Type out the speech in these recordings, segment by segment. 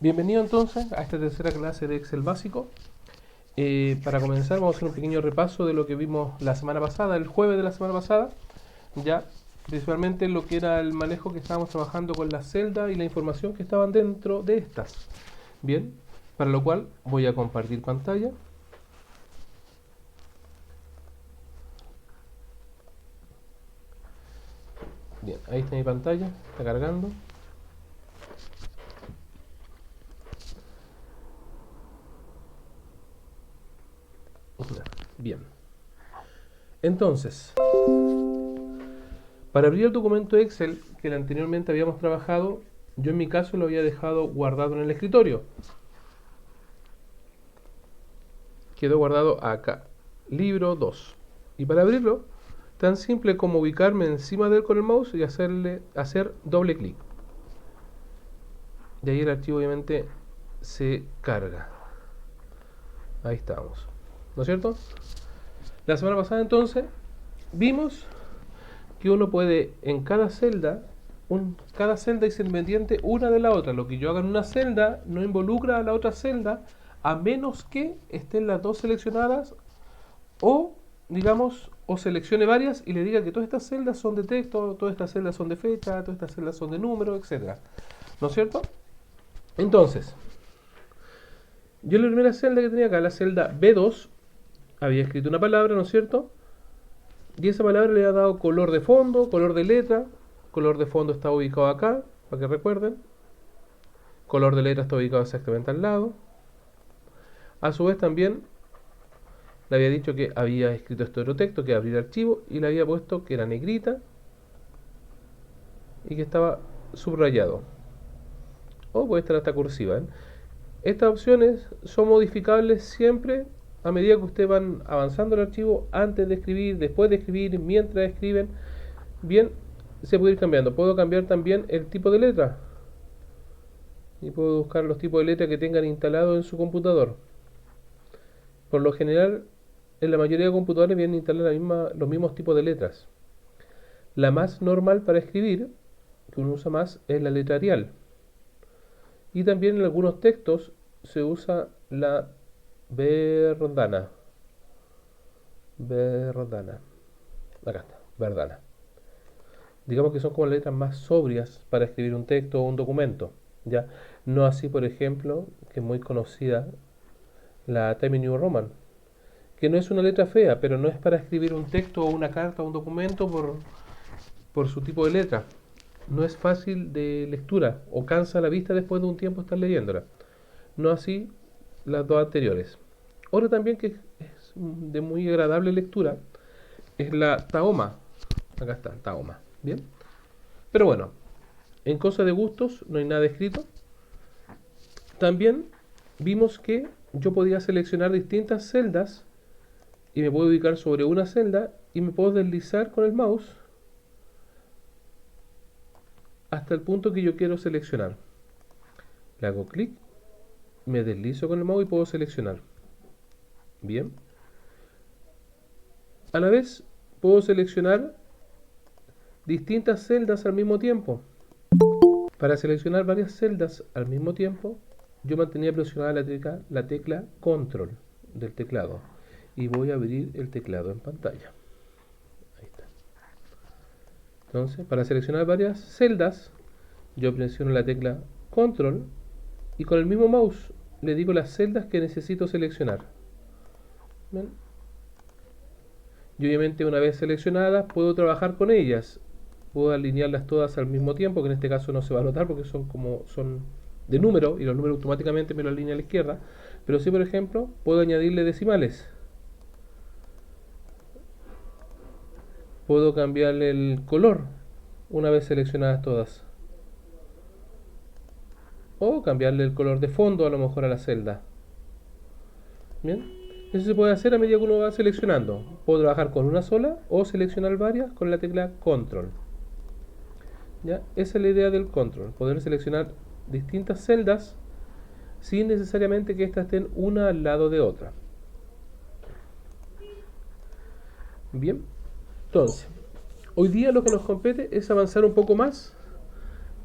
Bienvenido entonces a esta tercera clase de Excel básico. Para comenzar vamos a hacer un pequeño repaso de lo que vimos la semana pasada, el jueves de la semana pasada, ya principalmente lo que era el manejo que estábamos trabajando con las celdas y la información que estaban dentro de estas. Bien, para lo cual voy a compartir pantalla. Bien, ahí está mi pantalla, está cargando. Bien, entonces, para abrir el documento Excel que anteriormente habíamos trabajado, yo en mi caso lo había dejado guardado en el escritorio. Quedó guardado acá, libro 2. Y para abrirlo, tan simple como ubicarme encima de él con el mouse y hacer doble clic. Y ahí el archivo obviamente se carga. Ahí estamos, ¿no es cierto? La semana pasada entonces vimos que uno puede en cada celda es independiente una de la otra. Lo que yo haga en una celda no involucra a la otra celda, a menos que estén las dos seleccionadas o, digamos, o seleccione varias y le diga que todas estas celdas son de texto, todas estas celdas son de fecha, todas estas celdas son de número, etcétera. ¿No es cierto? Entonces, yo en la primera celda que tenía acá, la celda B2, había escrito una palabra, ¿no es cierto? Y esa palabra le ha dado color de fondo, color de letra. Color de fondo está ubicado acá, para que recuerden. Color de letra está ubicado exactamente al lado. A su vez también le había dicho que había escrito esto otro texto, que abrir archivo, y le había puesto que era negrita y que estaba subrayado. O puede estar hasta cursiva, ¿eh? Estas opciones son modificables siempre a medida que ustedes van avanzando el archivo, antes de escribir, después de escribir, mientras escriben. Bien, se puede ir cambiando. Puedo cambiar también el tipo de letra. Y puedo buscar los tipos de letra que tengan instalado en su computador. Por lo general, en la mayoría de computadores vienen instalados los mismos tipos de letras. La más normal para escribir, que uno usa más, es la letra Arial. Y también en algunos textos se usa la Verdana. Verdana. Acá está, Verdana. Digamos que son como letras más sobrias para escribir un texto o un documento. ¿Ya? No así, por ejemplo, que es muy conocida, la Times New Roman, que no es una letra fea, pero no es para escribir un texto o una carta o un documento por su tipo de letra. No es fácil de lectura o cansa la vista después de un tiempo estar leyéndola. No así las dos anteriores. Otra también que es de muy agradable lectura es la Tahoma. Acá está, Tahoma. Bien. Pero bueno, en cosa de gustos no hay nada escrito. También vimos que yo podía seleccionar distintas celdas y me puedo ubicar sobre una celda y me puedo deslizar con el mouse hasta el punto que yo quiero seleccionar. Le hago clic, me deslizo con el mouse y puedo seleccionar. Bien. A la vez puedo seleccionar distintas celdas al mismo tiempo. Para seleccionar varias celdas al mismo tiempo, yo mantenía presionada la tecla Control del teclado y voy a abrir el teclado en pantalla. Ahí está. Entonces, para seleccionar varias celdas, yo presiono la tecla Control y con el mismo mouse le digo las celdas que necesito seleccionar. ¿Ven? Y obviamente una vez seleccionadas puedo trabajar con ellas. Puedo alinearlas todas al mismo tiempo, que en este caso no se va a notar porque son de número y los números automáticamente me los alinea a la izquierda. Pero sí, por ejemplo, puedo añadirle decimales. Puedo cambiarle el color una vez seleccionadas todas. O cambiarle el color de fondo a lo mejor a la celda. Bien, eso se puede hacer a medida que uno va seleccionando. Puedo trabajar con una sola o seleccionar varias con la tecla Control. ¿Ya? Esa es la idea del Control, poder seleccionar distintas celdas sin necesariamente que éstas estén una al lado de otra. Bien, entonces, hoy día lo que nos compete es avanzar un poco más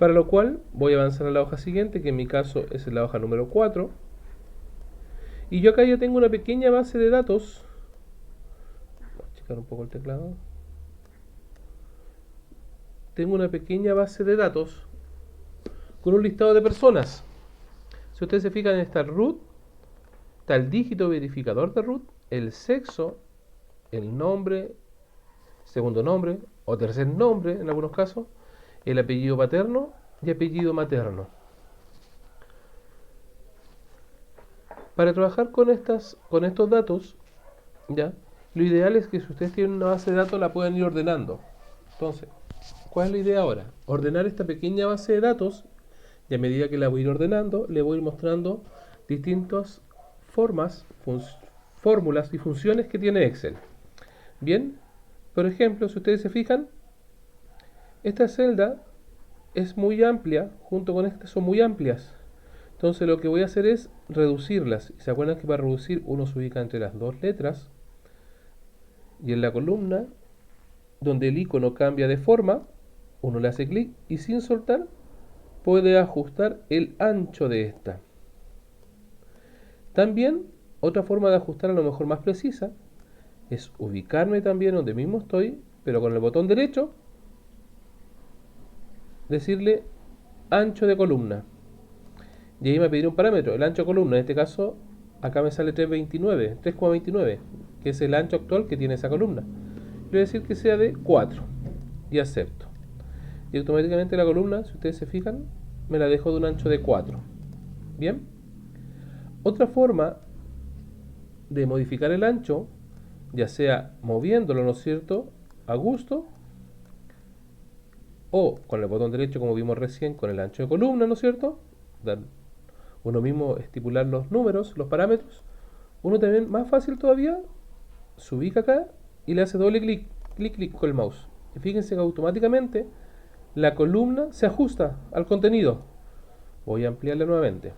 Para lo cual voy a avanzar a la hoja siguiente, que en mi caso es la hoja número 4. Y yo acá ya tengo una pequeña base de datos. Voy a achicar un poco el teclado. Tengo una pequeña base de datos con un listado de personas. Si ustedes se fijan, está el root, está el dígito verificador de root, el sexo, el nombre, segundo nombre o tercer nombre en algunos casos, el apellido paterno y apellido materno. Para trabajar con estos datos, ¿ya? Lo ideal es que si ustedes tienen una base de datos la puedan ir ordenando. Entonces, ¿cuál es la idea ahora? Ordenar esta pequeña base de datos y a medida que la voy a ir ordenando, le voy a ir mostrando distintas formas, fórmulas y funciones que tiene Excel. Bien, por ejemplo, si ustedes se fijan, esta celda es muy amplia, junto con estas son muy amplias. Entonces lo que voy a hacer es reducirlas. ¿Se acuerdan que para reducir uno se ubica entre las dos letras? Y en la columna, donde el icono cambia de forma, uno le hace clic y sin soltar puede ajustar el ancho de esta. También, otra forma de ajustar a lo mejor más precisa es ubicarme también donde mismo estoy, pero con el botón derecho, decirle ancho de columna. Y ahí me pedirá un parámetro, el ancho de columna. En este caso, acá me sale 3,29, que es el ancho actual que tiene esa columna. Le voy a decir que sea de 4 y acepto. Y automáticamente la columna, si ustedes se fijan, me la dejo de un ancho de 4. Bien. Otra forma de modificar el ancho, ya sea moviéndolo, ¿no es cierto?, a gusto, o con el botón derecho, como vimos recién, con el ancho de columna, ¿no es cierto?, uno mismo estipular los números, los parámetros. Uno también, más fácil todavía, se ubica acá y le hace doble clic, clic con el mouse. Y fíjense que automáticamente la columna se ajusta al contenido. Voy a ampliarla nuevamente.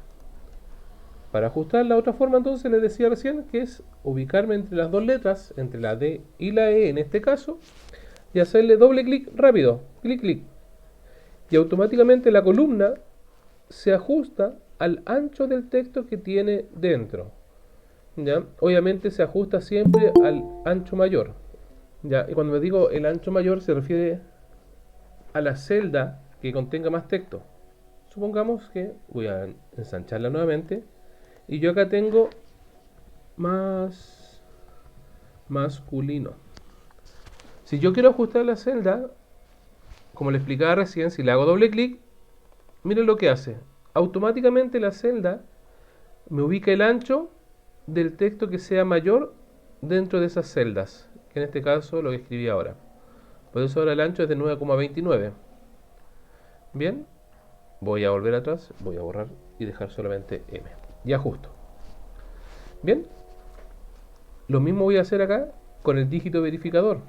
Para ajustar la otra forma, entonces les decía recién que es ubicarme entre las dos letras, entre la D y la E en este caso, y hacerle doble clic rápido, clic. Y automáticamente la columna se ajusta al ancho del texto que tiene dentro. ¿Ya? Obviamente se ajusta siempre al ancho mayor. ¿Ya? Y cuando me digo el ancho mayor se refiere a la celda que contenga más texto. Supongamos que voy a ensancharla nuevamente y yo acá tengo más masculino. Si yo quiero ajustar la celda, como le explicaba recién, si le hago doble clic, miren lo que hace. Automáticamente la celda me ubica el ancho del texto que sea mayor dentro de esas celdas, que en este caso lo que escribí ahora. Por eso ahora el ancho es de 9,29. Bien, voy a volver atrás, voy a borrar y dejar solamente M. Y ajusto. Bien, lo mismo voy a hacer acá con el dígito verificador.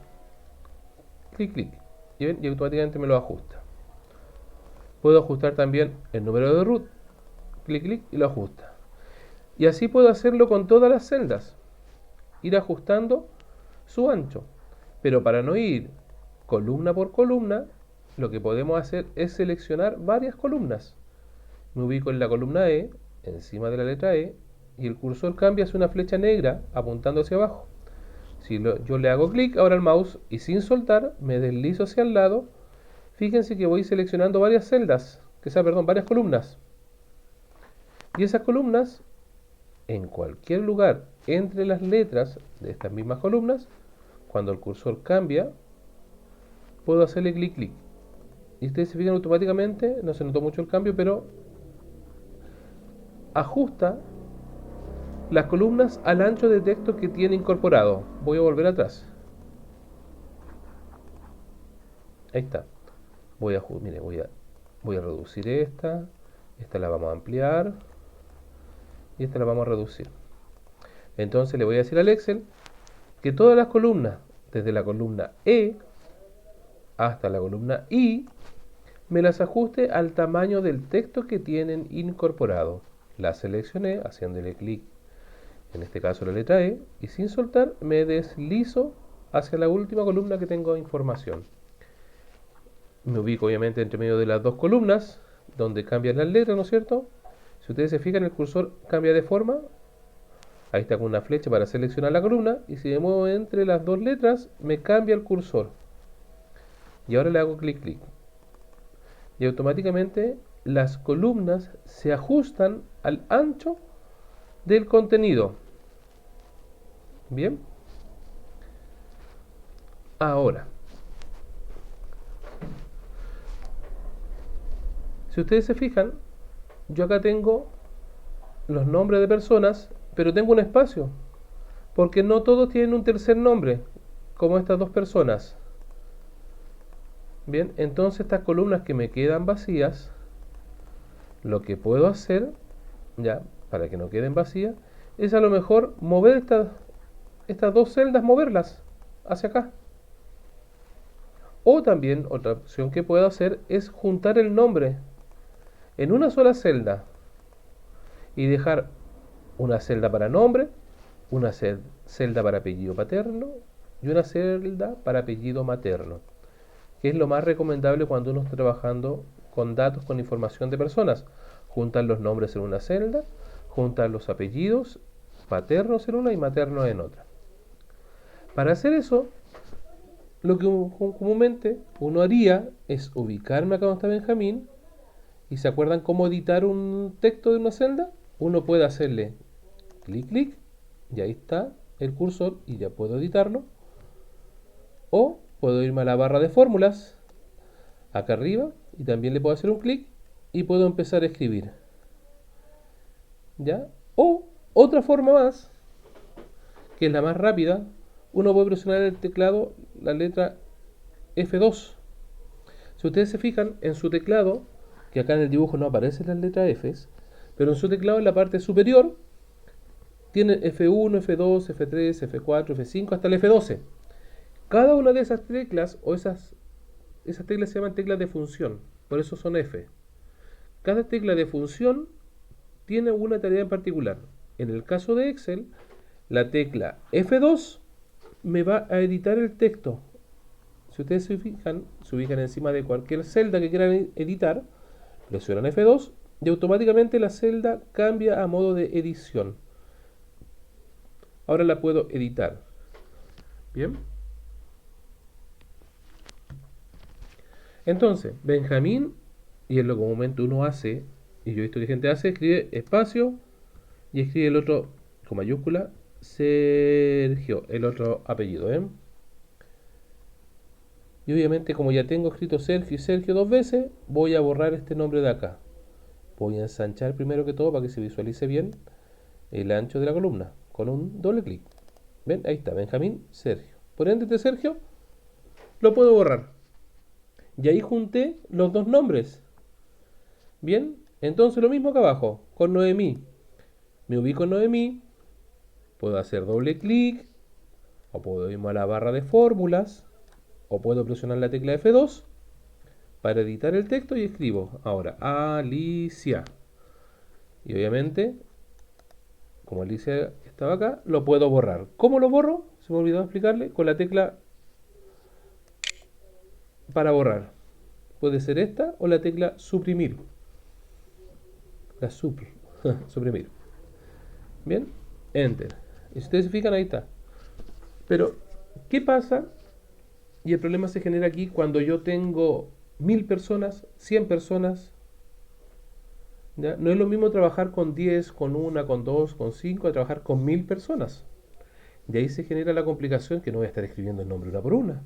Clic. Y automáticamente me lo ajusta. Puedo ajustar también el número de root. Clic y lo ajusta. Y así puedo hacerlo con todas las celdas. Ir ajustando su ancho. Pero para no ir columna por columna, lo que podemos hacer es seleccionar varias columnas. Me ubico en la columna E, encima de la letra E, y el cursor cambia hacia una flecha negra apuntando hacia abajo. Si yo le hago clic ahora al mouse y sin soltar me deslizo hacia el lado, fíjense que voy seleccionando varias celdas, varias columnas. Y esas columnas, en cualquier lugar entre las letras de estas mismas columnas, cuando el cursor cambia, puedo hacerle clic. Y ustedes se fijan automáticamente, no se notó mucho el cambio, pero ajusta las columnas al ancho de texto que tiene incorporado. Voy a volver atrás. Ahí está. Voy a reducir esta la vamos a ampliar y esta la vamos a reducir. Entonces le voy a decir al Excel que todas las columnas, desde la columna E hasta la columna I, me las ajuste al tamaño del texto que tienen incorporado. La seleccioné haciéndole clic, en este caso la letra E, y sin soltar me deslizo hacia la última columna que tengo información. Me ubico obviamente entre medio de las dos columnas, donde cambian las letras, ¿no es cierto? Si ustedes se fijan, el cursor cambia de forma. Ahí está con una flecha para seleccionar la columna. Y si me muevo entre las dos letras, me cambia el cursor. Y ahora le hago clic, clic. Y automáticamente las columnas se ajustan al ancho del contenido. Bien. Ahora, si ustedes se fijan, yo acá tengo los nombres de personas, pero tengo un espacio, porque no todos tienen un tercer nombre, como estas dos personas. Bien, entonces estas columnas que me quedan vacías, lo que puedo hacer, ya, para que no queden vacías, es a lo mejor mover estas dos celdas, moverlas hacia acá. O también, otra opción que puedo hacer es juntar el nombre en una sola celda y dejar una celda para nombre, una celda para apellido paterno y una celda para apellido materno, que es lo más recomendable cuando uno está trabajando con datos, con información de personas. Juntar los nombres en una celda, juntar los apellidos paternos en una y maternos en otra. Para hacer eso, lo que comúnmente uno haría es ubicarme acá donde está Benjamín. ¿Y se acuerdan cómo editar un texto de una celda? Uno puede hacerle clic, clic, y ahí está el cursor y ya puedo editarlo. O puedo irme a la barra de fórmulas, acá arriba, y también le puedo hacer un clic y puedo empezar a escribir. ¿Ya? O otra forma más, que es la más rápida, uno puede presionar en el teclado la letra F2. Si ustedes se fijan en su teclado, que acá en el dibujo no aparecen las letras Fs, pero en su teclado en la parte superior tiene F1, F2, F3, F4, F5 hasta el F12. Cada una de esas teclas o esas teclas se llaman teclas de función, por eso son F. Cada tecla de función tiene una tarea en particular. En el caso de Excel, la tecla F2 me va a editar el texto. Si ustedes se ubican encima de cualquier celda que quieran editar, presionan F2 y automáticamente la celda cambia a modo de edición. Ahora la puedo editar. Bien. Entonces, Benjamín, y es lo que comúnmente uno hace, y yo he visto que gente hace, escribe espacio y escribe el otro con mayúscula, Sergio, el otro apellido, ¿eh? Y obviamente como ya tengo escrito Sergio y Sergio dos veces, voy a borrar este nombre de acá. Voy a ensanchar primero que todo para que se visualice bien el ancho de la columna, con un doble clic. ¿Ven? Ahí está, Benjamín, Sergio. Por ende de Sergio, lo puedo borrar. Y ahí junté los dos nombres. Bien, entonces lo mismo acá abajo, con Noemí. Me ubico en Noemí, puedo hacer doble clic, o puedo irme a la barra de fórmulas, o puedo presionar la tecla F2 para editar el texto y escribo ahora Alicia. Y obviamente, como Alicia estaba acá, lo puedo borrar. ¿Cómo lo borro? Se me olvidó explicarle, con la tecla para borrar. Puede ser esta o la tecla suprimir. La suprimir. Bien, enter. Y si ustedes se fijan, ahí está. Pero, ¿qué pasa? Y el problema se genera aquí cuando yo tengo 1000 personas, 100 personas. ¿Ya? No es lo mismo trabajar con 10, con 1, con 2, con 5, a trabajar con 1000 personas. Y ahí se genera la complicación que no voy a estar escribiendo el nombre una por una.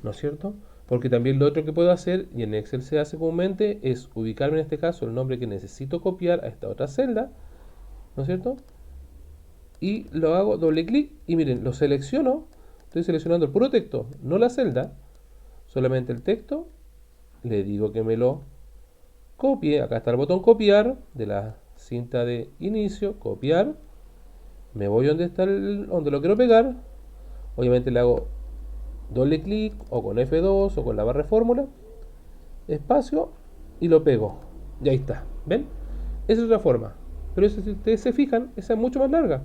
¿No es cierto? Porque también lo otro que puedo hacer, y en Excel se hace comúnmente, es ubicarme en este caso el nombre que necesito copiar a esta otra celda. ¿No es cierto? Y lo hago doble clic y miren, lo selecciono. Estoy seleccionando el puro texto, no la celda, solamente el texto. Le digo que me lo copie. Acá está el botón copiar de la cinta de inicio, copiar. Me voy donde está donde lo quiero pegar. Obviamente le hago doble clic o con F2 o con la barra de fórmula, espacio y lo pego. Y ahí está. ¿Ven? Esa es otra forma. Pero eso, si ustedes se fijan, esa es mucho más larga.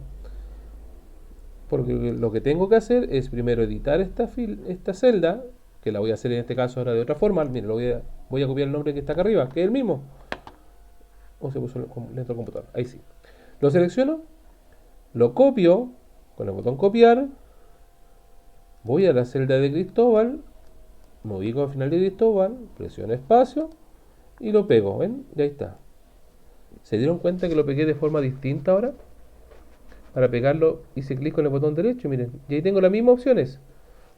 Porque lo que tengo que hacer es primero editar esta celda que la voy a hacer en este caso ahora de otra forma. Mire, voy a copiar el nombre que está acá arriba, que es el mismo. O se puso dentro del computador. Ahí sí. Lo selecciono, lo copio con el botón copiar. Voy a la celda de Cristóbal, me ubico al final de Cristóbal, presiono espacio y lo pego. ¿Ven? Ya está. ¿Se dieron cuenta que lo pegué de forma distinta ahora? Para pegarlo hice clic con el botón derecho, miren. Y ahí tengo las mismas opciones.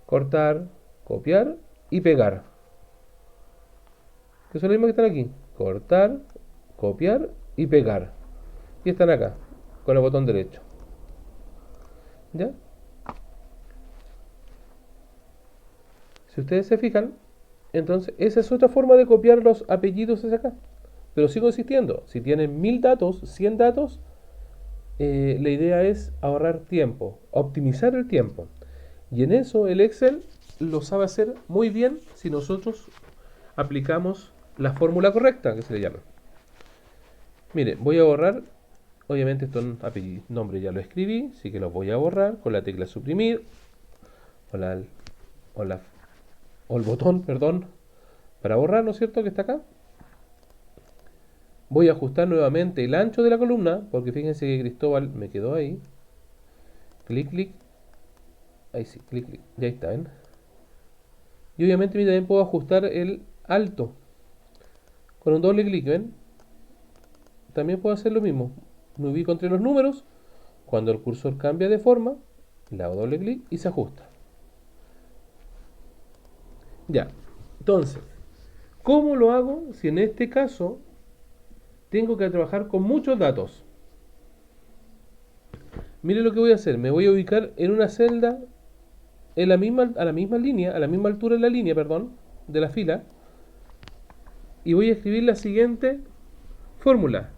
Cortar, copiar y pegar. Que son las mismas que están aquí. Cortar, copiar y pegar. Y están acá, con el botón derecho. ¿Ya? Si ustedes se fijan, entonces esa es otra forma de copiar los apellidos hacia acá. Pero sigo insistiendo, si tienen 1000 datos, 100 datos, la idea es ahorrar tiempo, optimizar el tiempo. Y en eso el Excel lo sabe hacer muy bien si nosotros aplicamos la fórmula correcta, que se le llama. Mire, voy a borrar, obviamente estos nombres ya lo escribí, así que los voy a borrar con la tecla suprimir o, o, la, o el botón, perdón, para borrar, ¿no es cierto?, que está acá. Voy a ajustar nuevamente el ancho de la columna, porque fíjense que Cristóbal me quedó ahí. Clic, clic. Ahí sí, clic, clic. Ya está, ¿ven? Y obviamente también puedo ajustar el alto con un doble clic, ¿ven? También puedo hacer lo mismo. Me ubico entre los números. Cuando el cursor cambia de forma, le hago doble clic y se ajusta. Ya. Entonces, ¿cómo lo hago si en este caso tengo que trabajar con muchos datos? Mire lo que voy a hacer. Me voy a ubicar en una celda a la misma línea, a la misma altura de la línea, perdón, de la fila. Y voy a escribir la siguiente fórmula.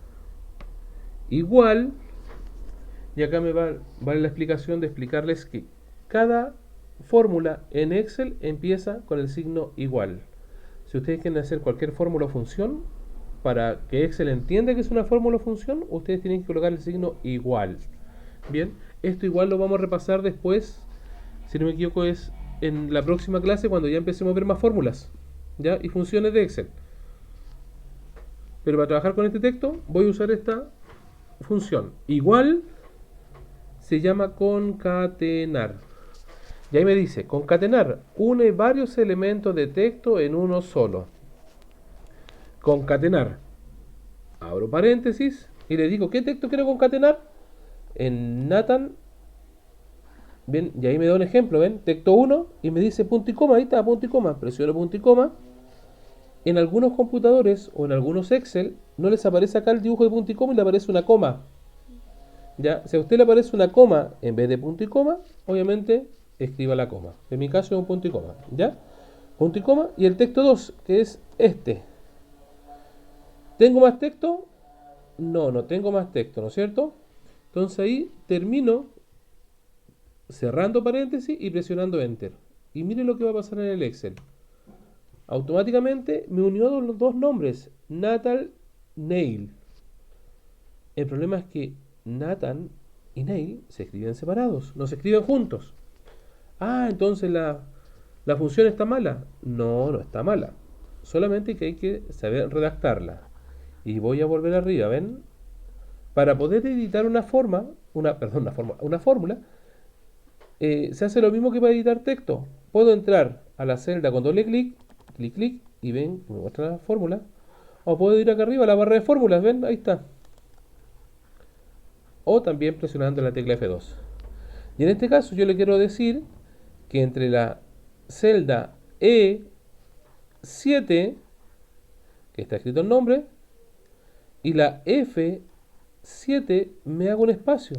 Igual, y acá vale la explicación de explicarles que cada fórmula en Excel empieza con el signo igual. Si ustedes quieren hacer cualquier fórmula o función, para que Excel entienda que es una fórmula o función, ustedes tienen que colocar el signo igual. Bien, esto igual lo vamos a repasar después, si no me equivoco es en la próxima clase cuando ya empecemos a ver más fórmulas, ¿ya? Y funciones de Excel. Pero para trabajar con este texto voy a usar esta función. Igual se llama concatenar. Y ahí me dice, concatenar, une varios elementos de texto en uno solo. Concatenar. Abro paréntesis y le digo, ¿qué texto quiero concatenar? En Nathan, bien, y ahí me da un ejemplo, ¿ven? Texto 1 y me dice punto y coma, ahí está, punto y coma. Presiono punto y coma. En algunos computadores o en algunos Excel no les aparece acá el dibujo de punto y coma y le aparece una coma. Ya, si a usted le aparece una coma en vez de punto y coma, obviamente escriba la coma. En mi caso es un punto y coma, ¿ya? Punto y coma y el texto 2, que es este. ¿Tengo más texto? No, no tengo más texto, ¿no es cierto? Entonces ahí termino cerrando paréntesis y presionando Enter. Y mire lo que va a pasar en el Excel. Automáticamente me unió los dos nombres, Natal, Neil. El problema es que Nathan y Neil se escriben separados, no se escriben juntos. Ah, entonces la función está mala. No, no está mala. Solamente que hay que saber redactarla. Y voy a volver arriba, ¿ven? Para poder editar una fórmula, se hace lo mismo que para editar texto. Puedo entrar a la celda con doble clic, clic, clic, y ven, me muestra la fórmula. O puedo ir acá arriba a la barra de fórmulas, ¿ven? Ahí está. O también presionando la tecla F2. Y en este caso yo le quiero decir que entre la celda E7, que está escrito el nombre, y la F7 me hago un espacio.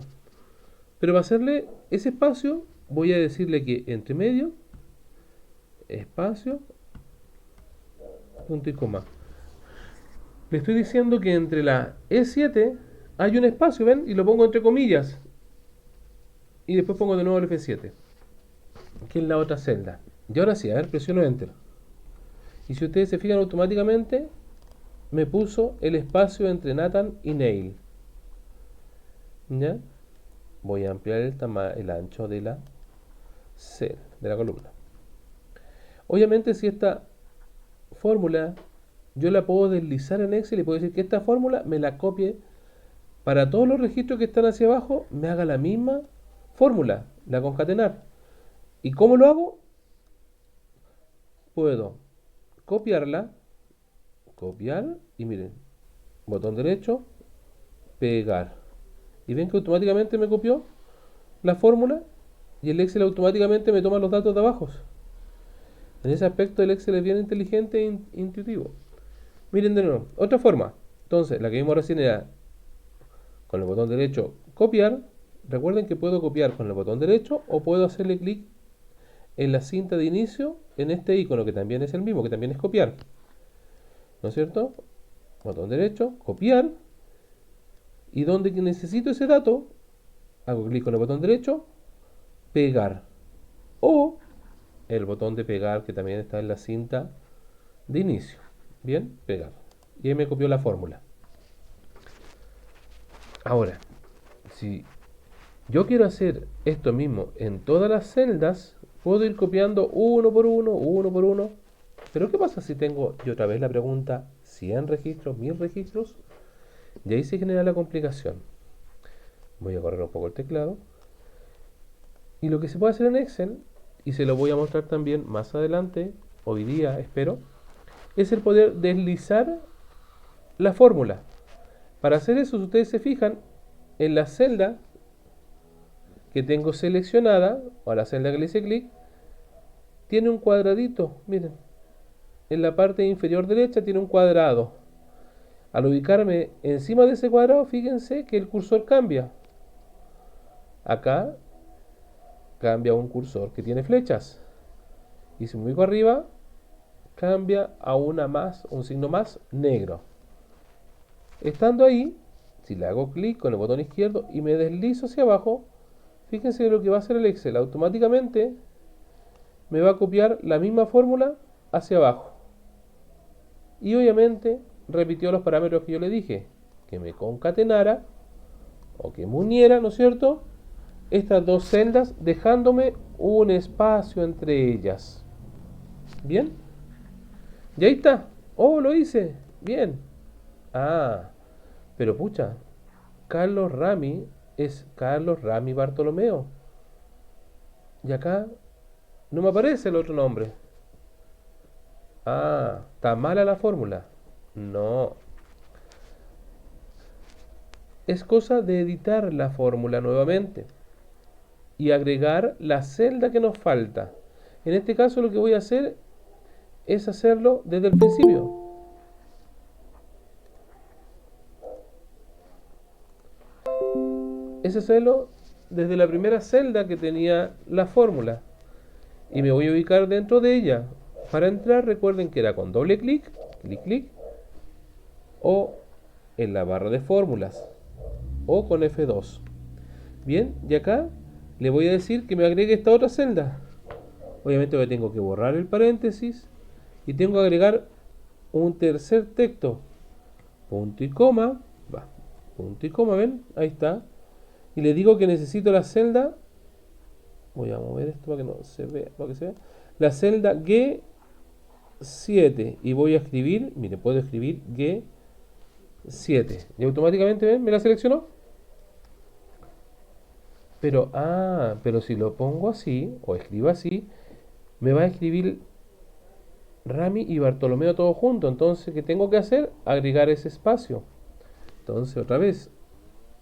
Pero para hacerle ese espacio voy a decirle que entre medio, espacio, punto y coma. Le estoy diciendo que entre la E7 hay un espacio, ¿ven? Y lo pongo entre comillas. Y después pongo de nuevo el F7, que es la otra celda. Y ahora sí, a ver, presiono Enter. Y si ustedes se fijan automáticamente, me puso el espacio entre Nathan y Neil. ¿Ya? Voy a ampliar el ancho de la columna. Obviamente si esta fórmula yo la puedo deslizar en Excel y puedo decir que esta fórmula me la copie para todos los registros que están hacia abajo, me haga la misma fórmula, la concatenar. ¿Y cómo lo hago? Puedo copiarla, copiar y miren, botón derecho, pegar. Y ven que automáticamente me copió la fórmula y el Excel automáticamente me toma los datos de abajo. En ese aspecto el Excel es bien inteligente e intuitivo. Miren de nuevo, otra forma. Entonces, la que vimos recién era con el botón derecho copiar. Recuerden que puedo copiar con el botón derecho o puedo hacerle clic en la cinta de inicio en este icono que también es el mismo, que también es copiar. ¿No es cierto? Botón derecho, copiar. Y donde necesito ese dato, hago clic con el botón derecho, pegar. O el botón de pegar que también está en la cinta de inicio. Bien, pegar. Y ahí me copió la fórmula. Ahora, si yo quiero hacer esto mismo en todas las celdas, puedo ir copiando uno por uno, uno por uno. Pero ¿qué pasa si tengo, y otra vez la pregunta, 100 registros, 1000 registros? Y ahí se genera la complicación. Voy a correr un poco el teclado. Y lo que se puede hacer en Excel, y se lo voy a mostrar también más adelante, hoy día espero, es el poder deslizar la fórmula. Para hacer eso, si ustedes se fijan, en la celda que tengo seleccionada, o a la celda que le hice clic, tiene un cuadradito, miren. En la parte inferior derecha tiene un cuadrado. Al ubicarme encima de ese cuadrado, fíjense que el cursor cambia. Acá cambia un cursor que tiene flechas. Y si me ubico arriba, cambia a un signo más negro. Estando ahí, si le hago clic con el botón izquierdo y me deslizo hacia abajo, fíjense lo que va a hacer el Excel. Automáticamente me va a copiar la misma fórmula hacia abajo. Y obviamente repitió los parámetros que yo le dije, que me concatenara o que me uniera, ¿no es cierto?, estas dos celdas dejándome un espacio entre ellas. ¿Bien? Y ahí está. Oh, lo hice. Bien. Ah, pero pucha, Carlos Rami es Carlos Rami Bartolomeo. Y acá no me aparece el otro nombre. Ah, está mala la fórmula. No. Es cosa de editar la fórmula nuevamente y agregar la celda que nos falta. En este caso lo que voy a hacer es hacerlo desde el principio. Es hacerlo desde la primera celda que tenía la fórmula. Y me voy a ubicar dentro de ella. Para entrar recuerden que era con doble clic, clic, clic, o en la barra de fórmulas, o con F2. Bien, y acá le voy a decir que me agregue esta otra celda. Obviamente yo tengo que borrar el paréntesis y tengo que agregar un tercer texto. Punto y coma, va, punto y coma, ven, ahí está. Y le digo que necesito la celda, voy a mover esto para que no se vea, para que se vea, la celda G7 y voy a escribir, mire, puedo escribir G7 y automáticamente, ven, me la seleccionó. Pero si lo pongo así o escribo así, me va a escribir Rami y Bartolomeo todo junto. Entonces, ¿qué tengo que hacer? Agregar ese espacio. Entonces, otra vez,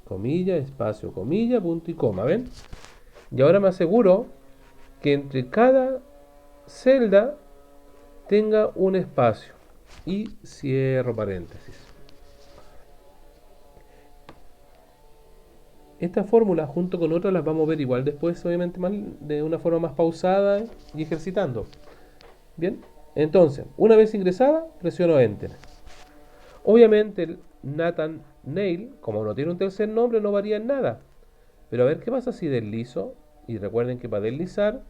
comilla, espacio, comilla, punto y coma, ¿ven? Y ahora me aseguro que entre cada celda tenga un espacio. Y cierro paréntesis. Esta fórmula junto con otras las vamos a ver igual después, obviamente de una forma más pausada y ejercitando. Bien, entonces, una vez ingresada, presiono Enter. Obviamente el Nathan Nail, como no tiene un tercer nombre, no varía en nada. Pero a ver qué pasa si deslizo. Y recuerden que para deslizar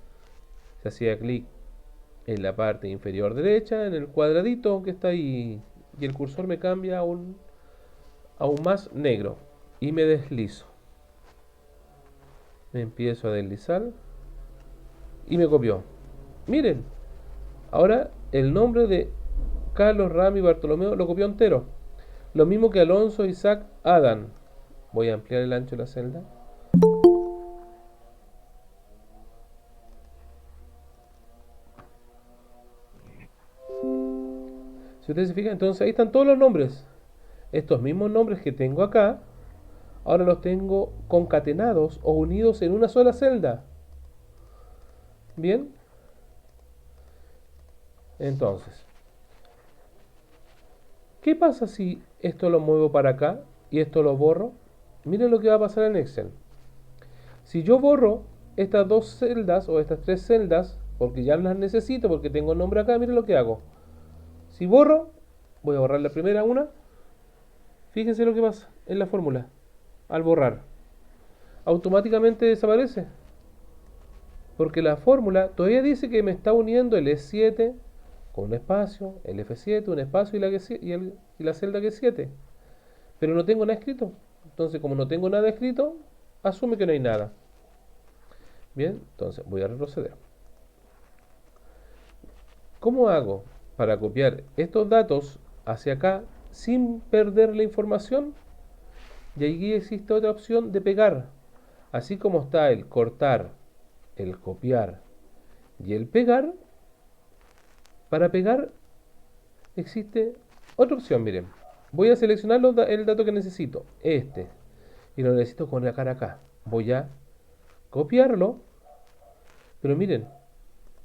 se hacía clic en la parte inferior derecha, en el cuadradito que está ahí, y el cursor me cambia aún más negro. Y me deslizo. Me empiezo a deslizar y me copió. Miren, Ahora el nombre de Carlos, Rami, Bartolomeo lo copió entero. Lo mismo que Alonso, Isaac, Adán. Voy a ampliar el ancho de la celda. Si ustedes se fijan, entonces ahí están todos los nombres. Estos mismos nombres que tengo acá, ahora los tengo concatenados o unidos en una sola celda. Bien, entonces, ¿qué pasa si esto lo muevo para acá y esto lo borro? Miren lo que va a pasar en Excel. Si yo borro estas dos celdas o estas tres celdas, porque ya no las necesito, porque tengo el nombre acá, miren lo que hago. Si borro, voy a borrar la primera una. Fíjense lo que pasa en la fórmula. Al borrar, automáticamente desaparece. Porque la fórmula todavía dice que me está uniendo el E7 con un espacio, el F7, un espacio y la celda que es 7. Pero no tengo nada escrito. Entonces, como no tengo nada escrito, asume que no hay nada. Bien, entonces voy a retroceder. ¿Cómo hago para copiar estos datos hacia acá sin perder la información? Y aquí existe otra opción de pegar. Así como está el cortar, el copiar y el pegar, para pegar existe otra opción, miren. Voy a seleccionar el dato que necesito, este, y lo necesito con la cara acá. Voy a copiarlo, pero miren,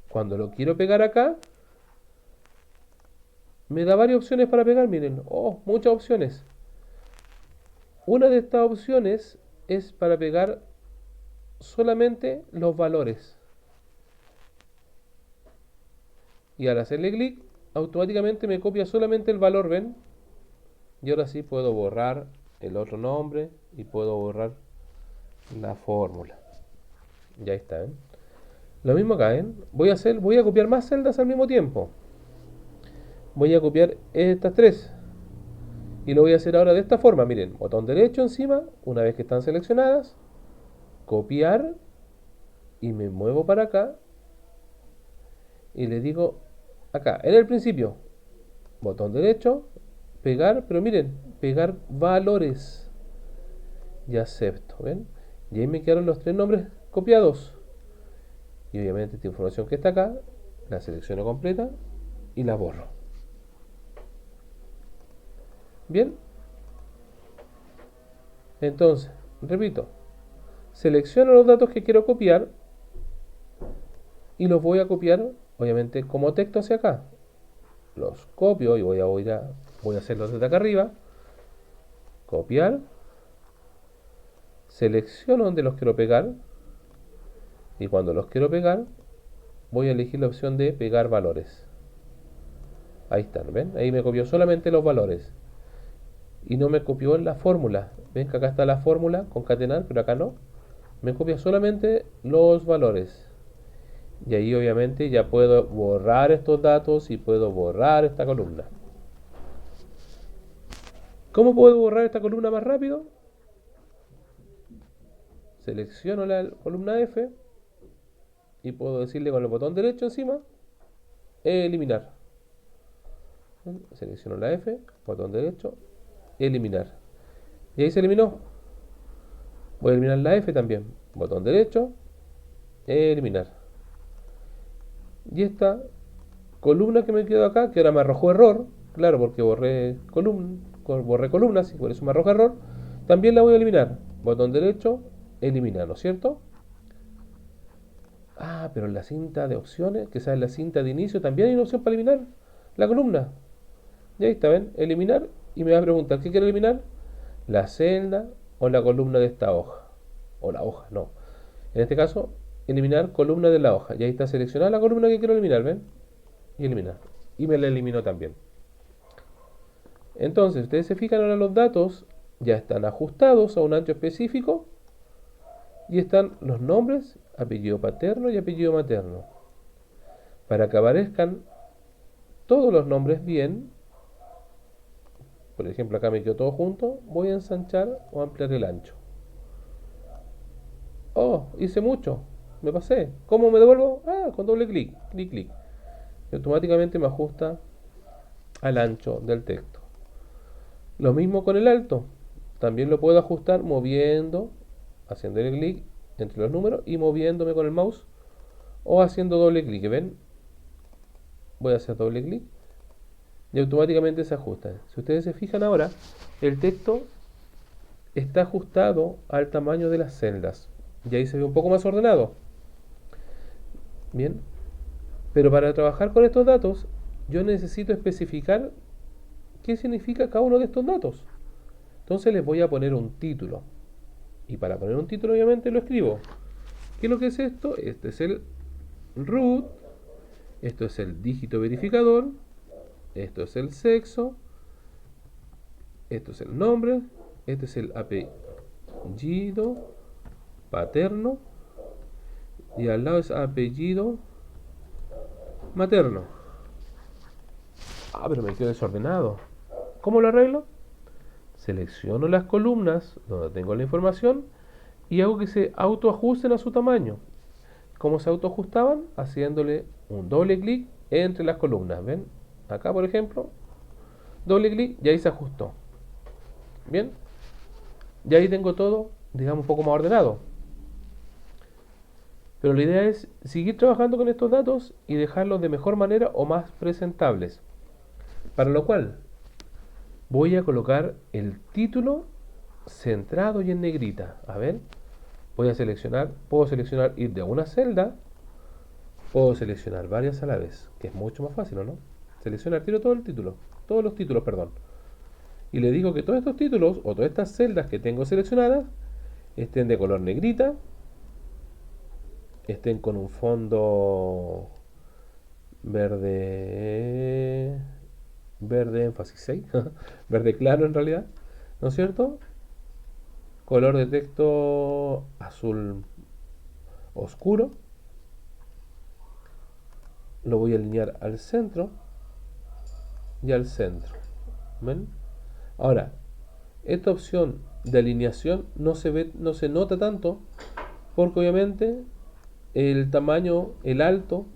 cuando lo quiero pegar acá, me da varias opciones para pegar, miren. Oh, muchas opciones. Una de estas opciones es para pegar solamente los valores. Y al hacerle clic, automáticamente me copia solamente el valor, ¿ven? Y ahora sí puedo borrar el otro nombre y puedo borrar la fórmula. Ya está, ¿ven? Lo mismo acá, ¿ven? Voy a copiar más celdas al mismo tiempo. Voy a copiar estas tres. Y lo voy a hacer ahora de esta forma, miren, botón derecho encima, una vez que están seleccionadas, copiar y me muevo para acá y le digo acá, en el principio, botón derecho, pegar, pero miren, pegar valores y acepto, ¿ven? Y ahí me quedaron los tres nombres copiados. Y obviamente esta información que está acá, la selecciono completa y la borro. Bien, entonces, repito, selecciono los datos que quiero copiar y los voy a copiar, obviamente, como texto hacia acá. Los copio y voy a hacerlos desde acá arriba. Copiar. Selecciono donde los quiero pegar. Y cuando los quiero pegar, voy a elegir la opción de pegar valores. Ahí están, ¿ven? Ahí me copió solamente los valores. Y no me copió en la fórmula. ¿Ven que acá está la fórmula, concatenar, pero acá no? Me copia solamente los valores. Y ahí obviamente ya puedo borrar estos datos y puedo borrar esta columna. ¿Cómo puedo borrar esta columna más rápido? Selecciono la columna F y puedo decirle con el botón derecho encima, eliminar. Selecciono la F, botón derecho, eliminar. Y ahí se eliminó. Voy a eliminar la F también. Botón derecho, eliminar. Y esta columna que me quedó acá, que ahora me arrojó error, claro, porque borré columnas y por eso me arroja error, también la voy a eliminar. Botón derecho, eliminar, ¿no es cierto? Ah, pero en la cinta de opciones, que sale la cinta de inicio, también hay una opción para eliminar la columna. Y ahí está, ¿ven? Eliminar. Y me va a preguntar, ¿qué quiero eliminar? La celda o la columna de esta hoja. O la hoja, no. En este caso, eliminar columna de la hoja. Y ahí está seleccionada la columna que quiero eliminar, ¿ven? Y eliminar. Y me la eliminó también. Entonces, ustedes se fijan ahora los datos ya están ajustados a un ancho específico y están los nombres, apellido paterno y apellido materno. Para que aparezcan todos los nombres bien, por ejemplo acá me quedó todo junto, voy a ensanchar o ampliar el ancho. Oh, hice mucho, me pasé. ¿Cómo me devuelvo? Ah, con doble clic, clic, clic. y automáticamente me ajusta al ancho del texto. Lo mismo con el alto, también lo puedo ajustar moviendo, haciéndole clic entre los números y moviéndome con el mouse o haciendo doble clic. ¿Ven? Voy a hacer doble clic y automáticamente se ajusta. Si ustedes se fijan ahora, el texto está ajustado al tamaño de las celdas y ahí se ve un poco más ordenado. Bien, pero para trabajar con estos datos yo necesito especificar qué significa cada uno de estos datos. Entonces les voy a poner un título. Y para poner un título obviamente lo escribo. ¿Qué es lo que es esto? Este es el root, esto es el dígito verificador, esto es el sexo, esto es el nombre, este es el apellido paterno y al lado es apellido materno. Pero me quedo desordenado. ¿Cómo lo arreglo? Selecciono las columnas donde tengo la información y hago que se autoajusten a su tamaño. ¿Cómo se autoajustaban? Haciéndole un doble clic entre las columnas. ¿Ven? Acá, por ejemplo, doble clic y ahí se ajustó. Bien, y ahí tengo todo, digamos, un poco más ordenado. Pero la idea es seguir trabajando con estos datos y dejarlos de mejor manera o más presentables. Para lo cual voy a colocar el título centrado y en negrita. A ver, voy a seleccionar, puedo seleccionar ir de una celda, puedo seleccionar varias a la vez, que es mucho más fácil, ¿no? Seleccionar tiro todo el título, todos los títulos, perdón. Y le digo que todos estos títulos o todas estas celdas que tengo seleccionadas estén de color negrita, estén con un fondo verde, verde énfasis 6, verde claro en realidad, ¿no es cierto? Color de texto azul oscuro. Lo voy a alinear al centro y al centro. ¿Ven? Ahora, esta opción de alineación no se nota tanto porque obviamente el tamaño, el alto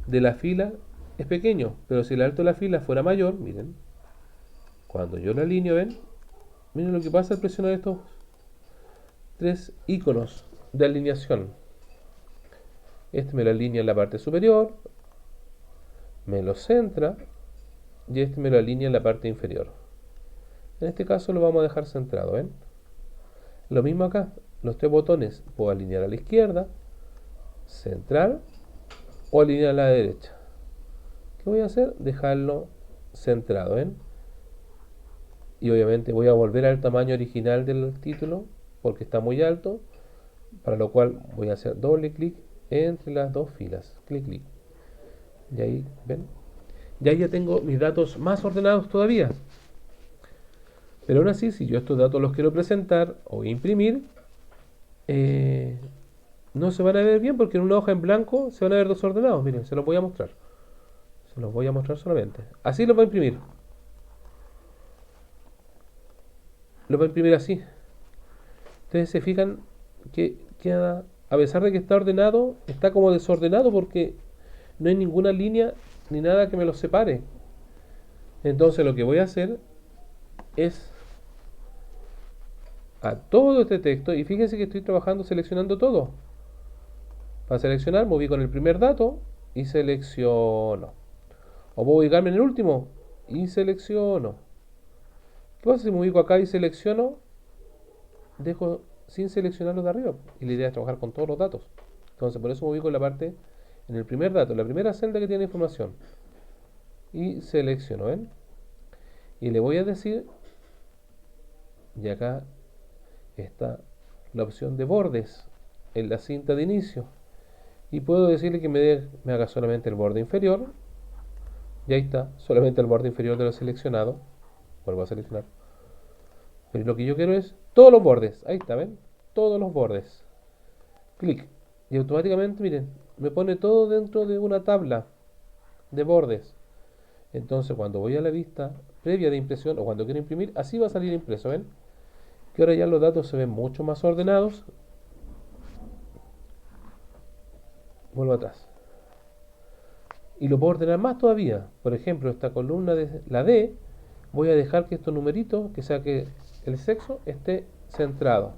de la fila es pequeño, pero si el alto de la fila fuera mayor, miren, cuando yo lo alineo, ven, miren lo que pasa al presionar estos tres iconos de alineación. Este me lo alinea en la parte superior, me lo centra y este me lo alinea en la parte inferior. En este caso lo vamos a dejar centrado, ¿ven? Lo mismo acá, los tres botones puedo alinear a la izquierda, centrar o alinear a la derecha. ¿Qué voy a hacer? Dejarlo centrado, ¿ven? Y obviamente voy a volver al tamaño original del título porque está muy alto, para lo cual voy a hacer doble clic entre las dos filas, clic, clic. Y ahí, ¿ven? Y ahí ya tengo mis datos más ordenados todavía. Pero aún así, si yo estos datos los quiero presentar o imprimir, no se van a ver bien porque en una hoja en blanco se van a ver desordenados. Miren, se los voy a mostrar. Se los voy a mostrar solamente. Así los voy a imprimir. Los voy a imprimir así. Ustedes se fijan que queda, a pesar de que está ordenado, está como desordenado porque no hay ninguna línea ni nada que me los separe. Entonces lo que voy a hacer es a todo este texto, y fíjense que estoy trabajando seleccionando todo. Para seleccionar me ubico en el primer dato y selecciono. O puedo ubicarme en el último y selecciono. ¿Qué pasa si me ubico acá y selecciono? Dejo sin seleccionar los de arriba. Y la idea es trabajar con todos los datos. Entonces por eso me ubico en la parte, en el primer dato, en la primera celda que tiene información. Y selecciono, ¿ven? Y le voy a decir, y acá está la opción de bordes en la cinta de inicio. Y puedo decirle que me haga solamente el borde inferior. Y ahí está, solamente el borde inferior de lo seleccionado. Vuelvo a seleccionar. Pero lo que yo quiero es todos los bordes. Ahí está, ¿ven? Todos los bordes. Clic. Y automáticamente, miren, me pone todo dentro de una tabla de bordes. Entonces, cuando voy a la vista previa de impresión o cuando quiero imprimir, así va a salir impreso, ¿ven? Que ahora ya los datos se ven mucho más ordenados. Vuelvo atrás. Y lo puedo ordenar más todavía. Por ejemplo, esta columna de la D, voy a dejar que estos numeritos, que sea que el sexo, esté centrado.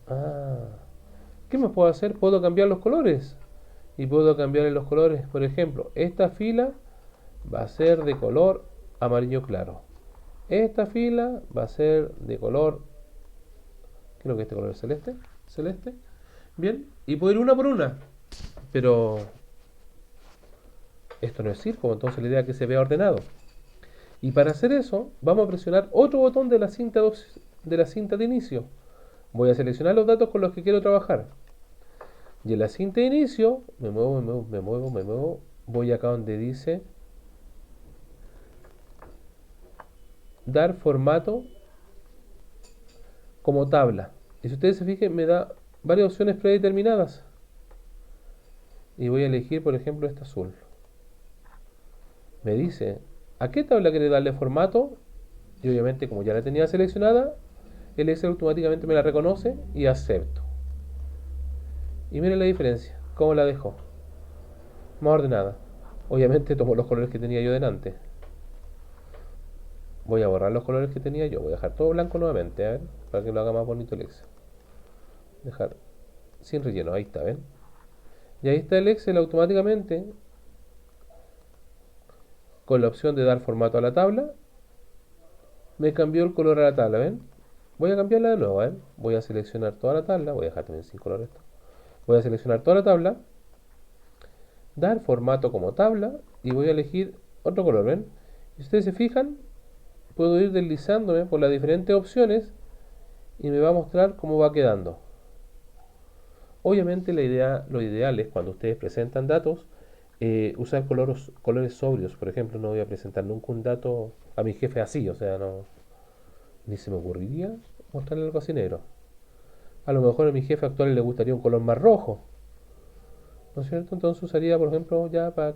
Ah, ¿qué más puedo hacer? Puedo cambiar los colores. Y puedo cambiar los colores. Por ejemplo, esta fila va a ser de color amarillo claro. Esta fila va a ser de color, creo que este color es celeste. Celeste. Bien, y puedo ir una por una. Pero esto no es circo, entonces la idea es que se vea ordenado. Y para hacer eso, vamos a presionar otro botón de la cinta de inicio. Voy a seleccionar los datos con los que quiero trabajar. Y en la cinta de inicio, me muevo. Voy acá donde dice dar formato como tabla. Y si ustedes se fijan, me da varias opciones predeterminadas. Y voy a elegir, por ejemplo, esta azul. Me dice, ¿a qué tabla quiere darle formato? Y obviamente, como ya la tenía seleccionada, el Excel automáticamente me la reconoce y acepto. Y miren la diferencia, cómo la dejó. Más ordenada. Obviamente tomo los colores que tenía yo delante. Voy a borrar los colores que tenía yo. Voy a dejar todo blanco nuevamente, a ver, para que lo haga más bonito el Excel. Dejar sin relleno, ahí está, ¿ven? Y ahí está el Excel automáticamente con la opción de dar formato a la tabla. Me cambió el color a la tabla, ¿ven? Voy a cambiarla de nuevo, ¿ven? Voy a seleccionar toda la tabla. Voy a dejar también sin color esto. Voy a seleccionar toda la tabla, dar formato como tabla y voy a elegir otro color, ¿ven? Si ustedes se fijan, puedo ir deslizándome por las diferentes opciones y me va a mostrar cómo va quedando. Obviamente lo ideal es cuando ustedes presentan datos, usar colores sobrios. Por ejemplo, no voy a presentar nunca un dato a mi jefe así, o sea, no, ni se me ocurriría mostrarle algo así negro. A lo mejor a mi jefe actual le gustaría un color más rojo, ¿no es cierto? Entonces usaría, por ejemplo, ya para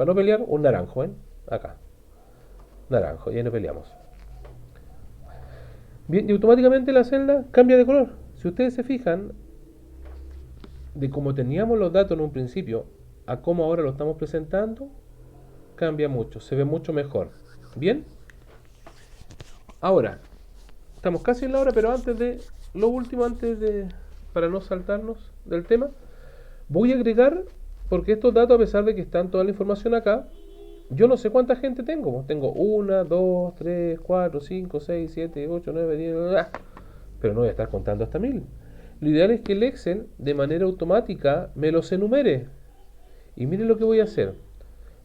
no pelear, un naranjo, ¿ven? Acá, naranjo, y ahí no peleamos. Bien, y automáticamente la celda cambia de color. Si ustedes se fijan, de cómo teníamos los datos en un principio a cómo ahora lo estamos presentando, cambia mucho, se ve mucho mejor. Bien, ahora, estamos casi en la hora, pero antes de lo último, para no saltarnos del tema, voy a agregar, porque estos datos, a pesar de que están toda la información acá, yo no sé cuánta gente tengo. Tengo 1, 2, 3, 4, 5, 6, 7, 8, 9, 10, pero no voy a estar contando hasta 1000. Lo ideal es que el Excel de manera automática me los enumere. Y miren lo que voy a hacer.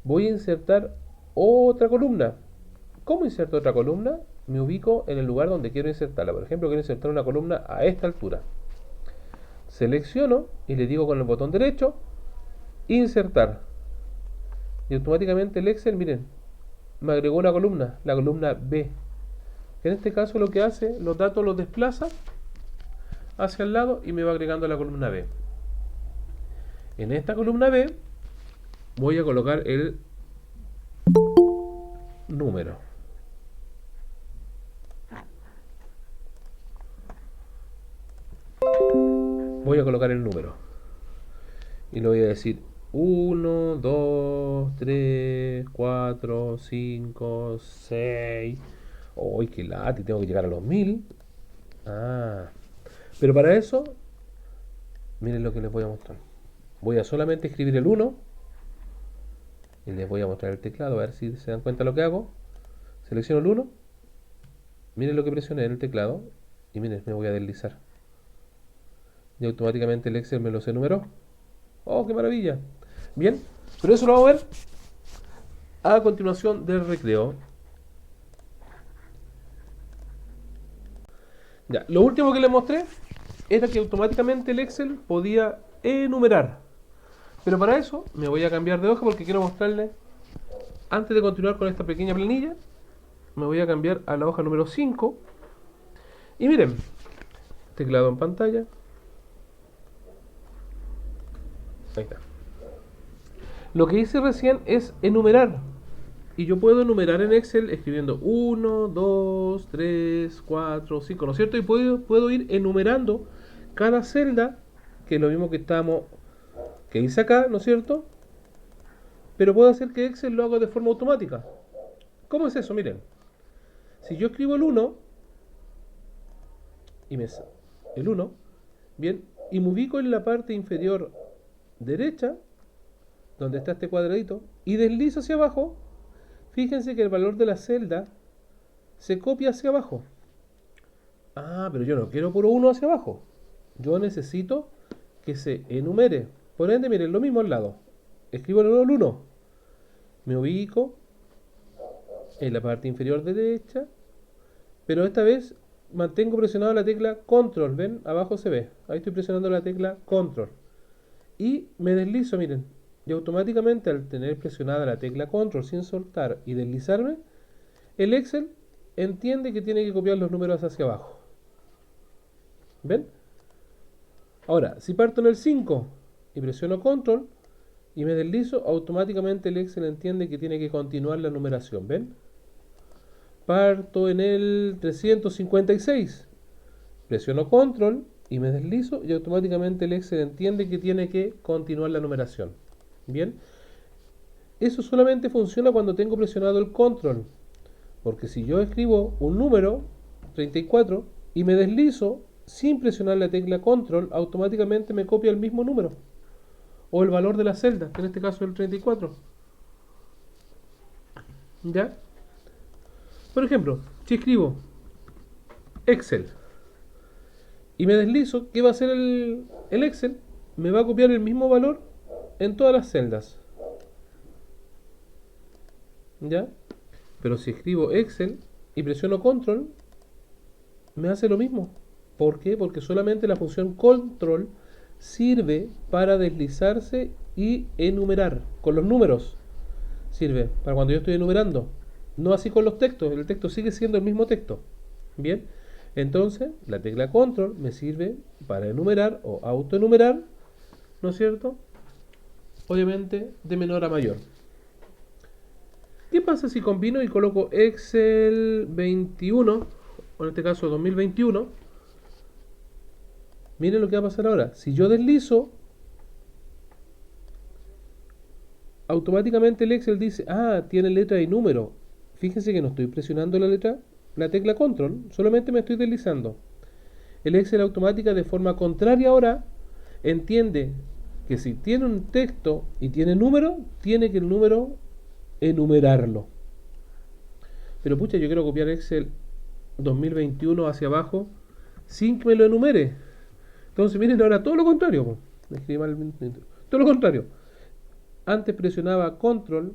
Voy a insertar otra columna. ¿Cómo inserto otra columna? Me ubico en el lugar donde quiero insertarla. Por ejemplo, quiero insertar una columna a esta altura. Selecciono y le digo con el botón derecho, insertar. Y automáticamente el Excel, miren, me agregó una columna, la columna B. En este caso lo que hace, los datos los desplaza hacia el lado y me va agregando la columna B. En esta columna B voy a colocar el número. Voy a colocar el número. Y le voy a decir 1, 2, 3, 4, 5, 6. ¡Uy, qué lata! Tengo que llegar a los 1000. Pero para eso, miren lo que les voy a mostrar. Voy a solamente escribir el 1 y les voy a mostrar el teclado, a ver si se dan cuenta lo que hago. Selecciono el 1, miren lo que presioné en el teclado y miren, me voy a deslizar. Y automáticamente el Excel me los enumeró. ¡Oh, qué maravilla! Bien, pero eso lo vamos a ver a continuación del recreo. Ya, lo último que les mostré era que automáticamente el Excel podía enumerar. Pero para eso me voy a cambiar de hoja porque quiero mostrarles, antes de continuar con esta pequeña planilla, me voy a cambiar a la hoja número 5. Y miren, teclado en pantalla. Ahí está. Lo que hice recién es enumerar. Y yo puedo enumerar en Excel escribiendo 1, 2, 3, 4, 5, ¿no es cierto? Y puedo ir enumerando cada celda, que es lo mismo que hice acá, ¿no es cierto? pero puedo hacer que Excel lo haga de forma automática. ¿Cómo es eso? Miren, si yo escribo el 1 y el 1, bien, y me ubico en la parte inferior derecha, donde está este cuadradito, y deslizo hacia abajo, fíjense que el valor de la celda se copia hacia abajo. Ah, pero yo no quiero puro 1 hacia abajo. Yo necesito que se enumere. Por ende, miren, lo mismo al lado. Escribo el 1, me ubico en la parte inferior derecha, pero esta vez mantengo presionada la tecla Control. ¿Ven? Abajo se ve. Ahí estoy presionando la tecla Control. Y me deslizo, miren. Y automáticamente al tener presionada la tecla Control sin soltar y deslizarme, el Excel entiende que tiene que copiar los números hacia abajo. ¿Ven? Ahora, si parto en el 5 y presiono Control y me deslizo, automáticamente el Excel entiende que tiene que continuar la numeración. ¿Ven? Parto en el 356, presiono Control y me deslizo y automáticamente el Excel entiende que tiene que continuar la numeración. Bien, eso solamente funciona cuando tengo presionado el Control, porque si yo escribo un número 34 y me deslizo sin presionar la tecla Control, automáticamente me copia el mismo número o el valor de la celda, que en este caso es el 34. ¿Ya? Por ejemplo, si escribo Excel y me deslizo, ¿qué va a hacer el Excel? Me va a copiar el mismo valor en todas las celdas. ¿Ya? Pero si escribo Excel y presiono Control, me hace lo mismo. ¿Por qué? Porque solamente la función Control sirve para deslizarse y enumerar. Con los números sirve para cuando yo estoy enumerando. No así con los textos, el texto sigue siendo el mismo texto. Bien, entonces la tecla Control me sirve para enumerar o autoenumerar, ¿no es cierto? Obviamente de menor a mayor. ¿Qué pasa si combino y coloco Excel 21, o en este caso 2021? Miren lo que va a pasar ahora. Si yo deslizo, automáticamente el Excel dice, ah, tiene letra y número. Fíjense que no estoy presionando la tecla Control, solamente me estoy deslizando. El Excel automática de forma contraria ahora entiende que si tiene un texto y tiene número, tiene que el número enumerarlo. Pero pucha, yo quiero copiar Excel 2021 hacia abajo sin que me lo enumere. Entonces miren ahora todo lo contrario. Todo lo contrario. Antes presionaba Control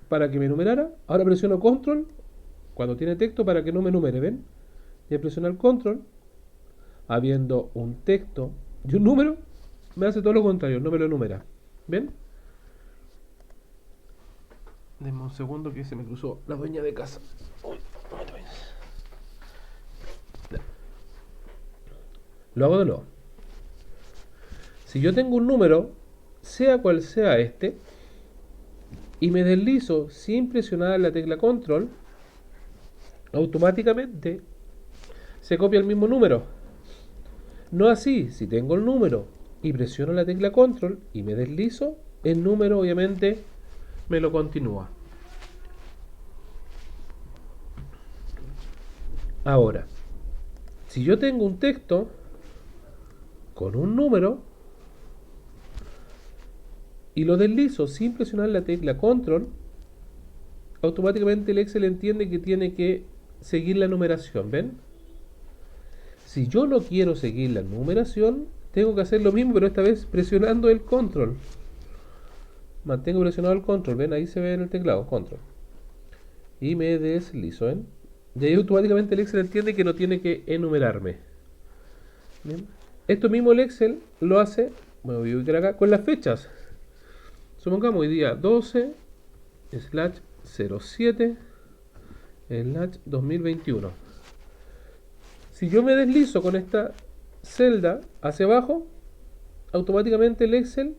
para que me enumerara, ahora presiono Control cuando tiene texto para que no me enumere, ¿ven? Y al presionar Control, habiendo un texto y un número, me hace todo lo contrario, no me lo enumera. ¿Ven? Denme un segundo que se me cruzó la dueña de casa. Uy, lo hago de nuevo. Si yo tengo un número, sea cual sea este, y me deslizo sin presionar la tecla Control, automáticamente se copia el mismo número. No así, si tengo el número y presiono la tecla Control y me deslizo, el número obviamente me lo continúa. Ahora, si yo tengo un texto con un número y lo deslizo sin presionar la tecla Control, automáticamente el Excel entiende que tiene que seguir la numeración, ¿ven? Si yo no quiero seguir la numeración, tengo que hacer lo mismo, pero esta vez presionando el Control. Mantengo presionado el Control, ¿ven? Ahí se ve en el teclado, Control. Y me deslizo, ¿ven? Y ahí automáticamente el Excel entiende que no tiene que enumerarme. ¿Bien? Esto mismo el Excel lo hace, me voy a ubicar acá, con las fechas. Supongamos hoy día 12/07/2021. Si yo me deslizo con esta celda hacia abajo, automáticamente el Excel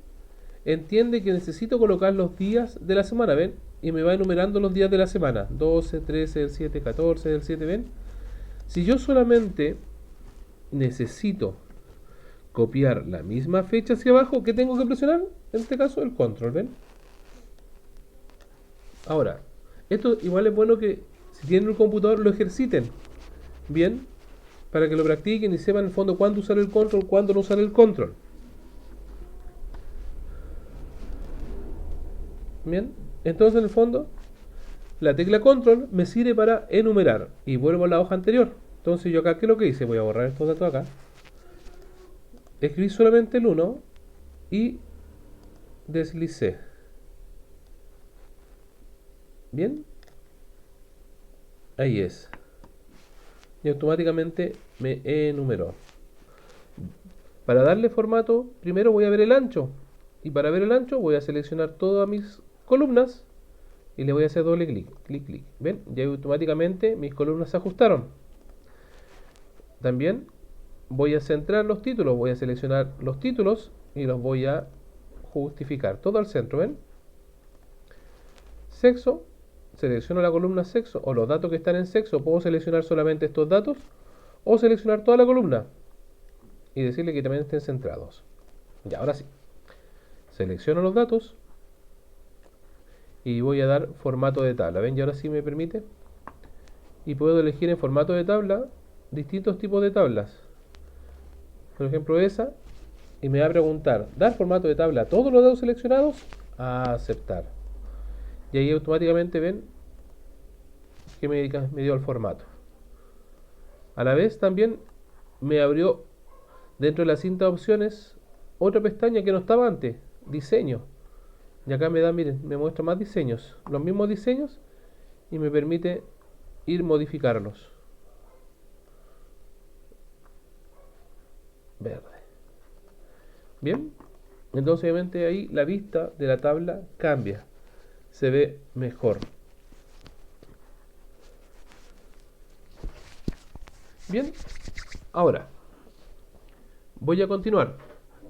entiende que necesito colocar los días de la semana, ¿ven? Y me va enumerando los días de la semana. 12, 13, el 7, 14, el 7, ¿ven? Si yo solamente necesito copiar la misma fecha hacia abajo, ¿qué tengo que presionar? En este caso el Control, ¿ven? Ahora, esto igual es bueno que si tienen un computador lo ejerciten bien para que lo practiquen y sepan en el fondo cuándo usar el control, cuándo no usar el control. Bien, entonces en el fondo la tecla control me sirve para enumerar y vuelvo a la hoja anterior. Entonces yo acá, ¿qué es lo que hice? Voy a borrar estos datos acá. Escribí solamente el 1 y deslicé. Bien, ahí es. Y automáticamente me enumeró. Para darle formato, primero voy a ver el ancho. Y para ver el ancho voy a seleccionar todas mis columnas y le voy a hacer doble clic, clic, clic. ¿Ven? Ya automáticamente mis columnas se ajustaron. También voy a centrar los títulos, voy a seleccionar los títulos y los voy a justificar. Todo al centro, ¿ven? Sexo, selecciono la columna sexo o los datos que están en sexo. Puedo seleccionar solamente estos datos o seleccionar toda la columna y decirle que también estén centrados. Ya, ahora sí. Selecciono los datos y voy a dar formato de tabla. ¿Ven? Y ahora sí me permite. Y puedo elegir en formato de tabla distintos tipos de tablas. Por ejemplo esa. Y me va a preguntar, ¿dar formato de tabla a todos los datos seleccionados? A aceptar. Y ahí automáticamente ven que me dio el formato. A la vez también me abrió dentro de la cinta de opciones otra pestaña que no estaba antes, diseño. Y acá me da, miren, me muestra más diseños, los mismos diseños y me permite ir modificarlos. Verde. Bien, entonces obviamente ahí la vista de la tabla cambia, se ve mejor. Bien, ahora voy a continuar.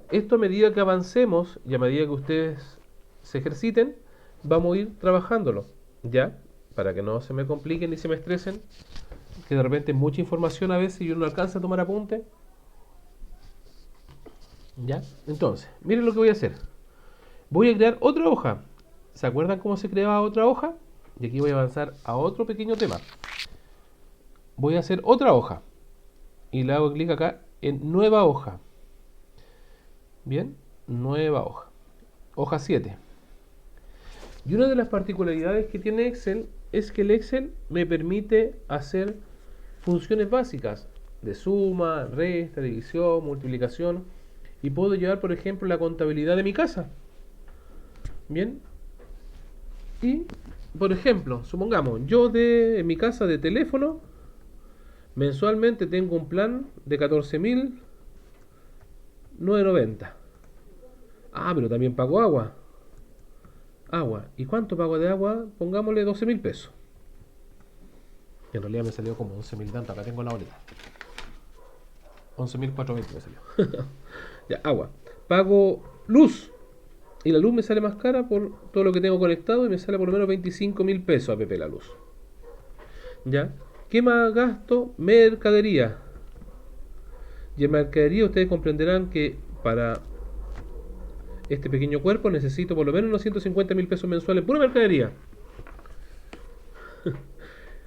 Esto a medida que avancemos y a medida que ustedes se ejerciten, vamos a ir trabajándolo, ¿ya? Para que no se me compliquen ni se me estresen, que de repente es mucha información a veces y uno no alcanza a tomar apunte. ¿Ya? Entonces, miren lo que voy a hacer. Voy a crear otra hoja. ¿Se acuerdan cómo se creaba otra hoja? Y aquí voy a avanzar a otro pequeño tema. Voy a hacer otra hoja. Y le hago clic acá en nueva hoja. Bien, nueva hoja. Hoja 7. Y una de las particularidades que tiene Excel es que el Excel me permite hacer funciones básicas de suma, resta, división, multiplicación. Y puedo llevar, por ejemplo, la contabilidad de mi casa. Bien. Y, por ejemplo, supongamos, yo en mi casa de teléfono, mensualmente tengo un plan de 14.990. Ah, pero también pago agua. Agua. ¿Y cuánto pago de agua? Pongámosle 12.000 pesos. En realidad me salió como 11.000 tanto. Acá tengo la boleta. 11.000, 4.000 me salió. Ya, agua. Pago luz. Y la luz me sale más cara por todo lo que tengo conectado y me sale por lo menos 25.000 pesos a PP la luz. ¿Ya? ¿Qué más gasto? Mercadería. Y en mercadería ustedes comprenderán que para este pequeño cuerpo necesito por lo menos unos 150.000 pesos mensuales pura mercadería.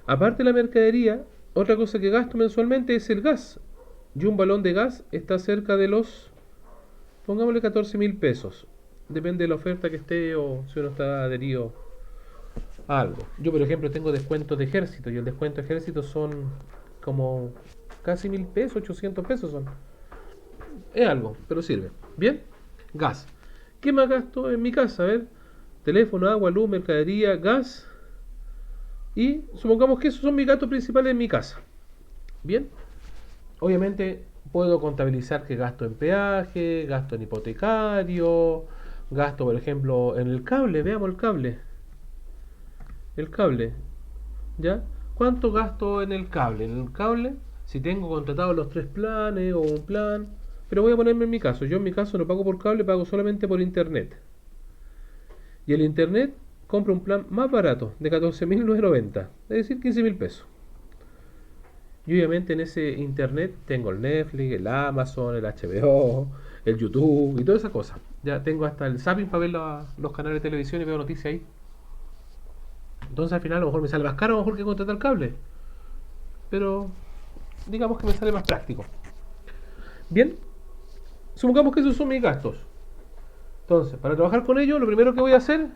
Aparte de la mercadería, otra cosa que gasto mensualmente es el gas. Y un balón de gas está cerca de los, pongámosle 14.000 pesos. Depende de la oferta que esté o si uno está adherido a algo. Yo, por ejemplo, tengo descuentos de ejército y el descuento de ejército son como casi 1.000 pesos, 800 pesos son. Es algo, pero sirve. Bien, gas. ¿Qué más gasto en mi casa? A ver, teléfono, agua, luz, mercadería, gas. Y supongamos que esos son mis gastos principales en mi casa. Bien, obviamente puedo contabilizar que gasto en peaje, gasto en hipotecario, gasto, por ejemplo, en el cable. Veamos el cable. El cable, ¿ya? ¿Cuánto gasto en el cable? En el cable, si tengo contratados los 3 planes o un plan, pero voy a ponerme en mi caso. Yo en mi caso no pago por cable, pago solamente por internet. Y el internet compro un plan más barato, de 14.990, es decir, 15.000 pesos. Y obviamente en ese internet tengo el Netflix, el Amazon, el HBO, el YouTube y todas esas cosas. Ya tengo hasta el zapping para ver los canales de televisión y veo noticias ahí. Entonces al final a lo mejor me sale más caro, a lo mejor que contratar cable. Pero digamos que me sale más práctico. Bien, supongamos que esos son mis gastos. Entonces, para trabajar con ellos, lo primero que voy a hacer,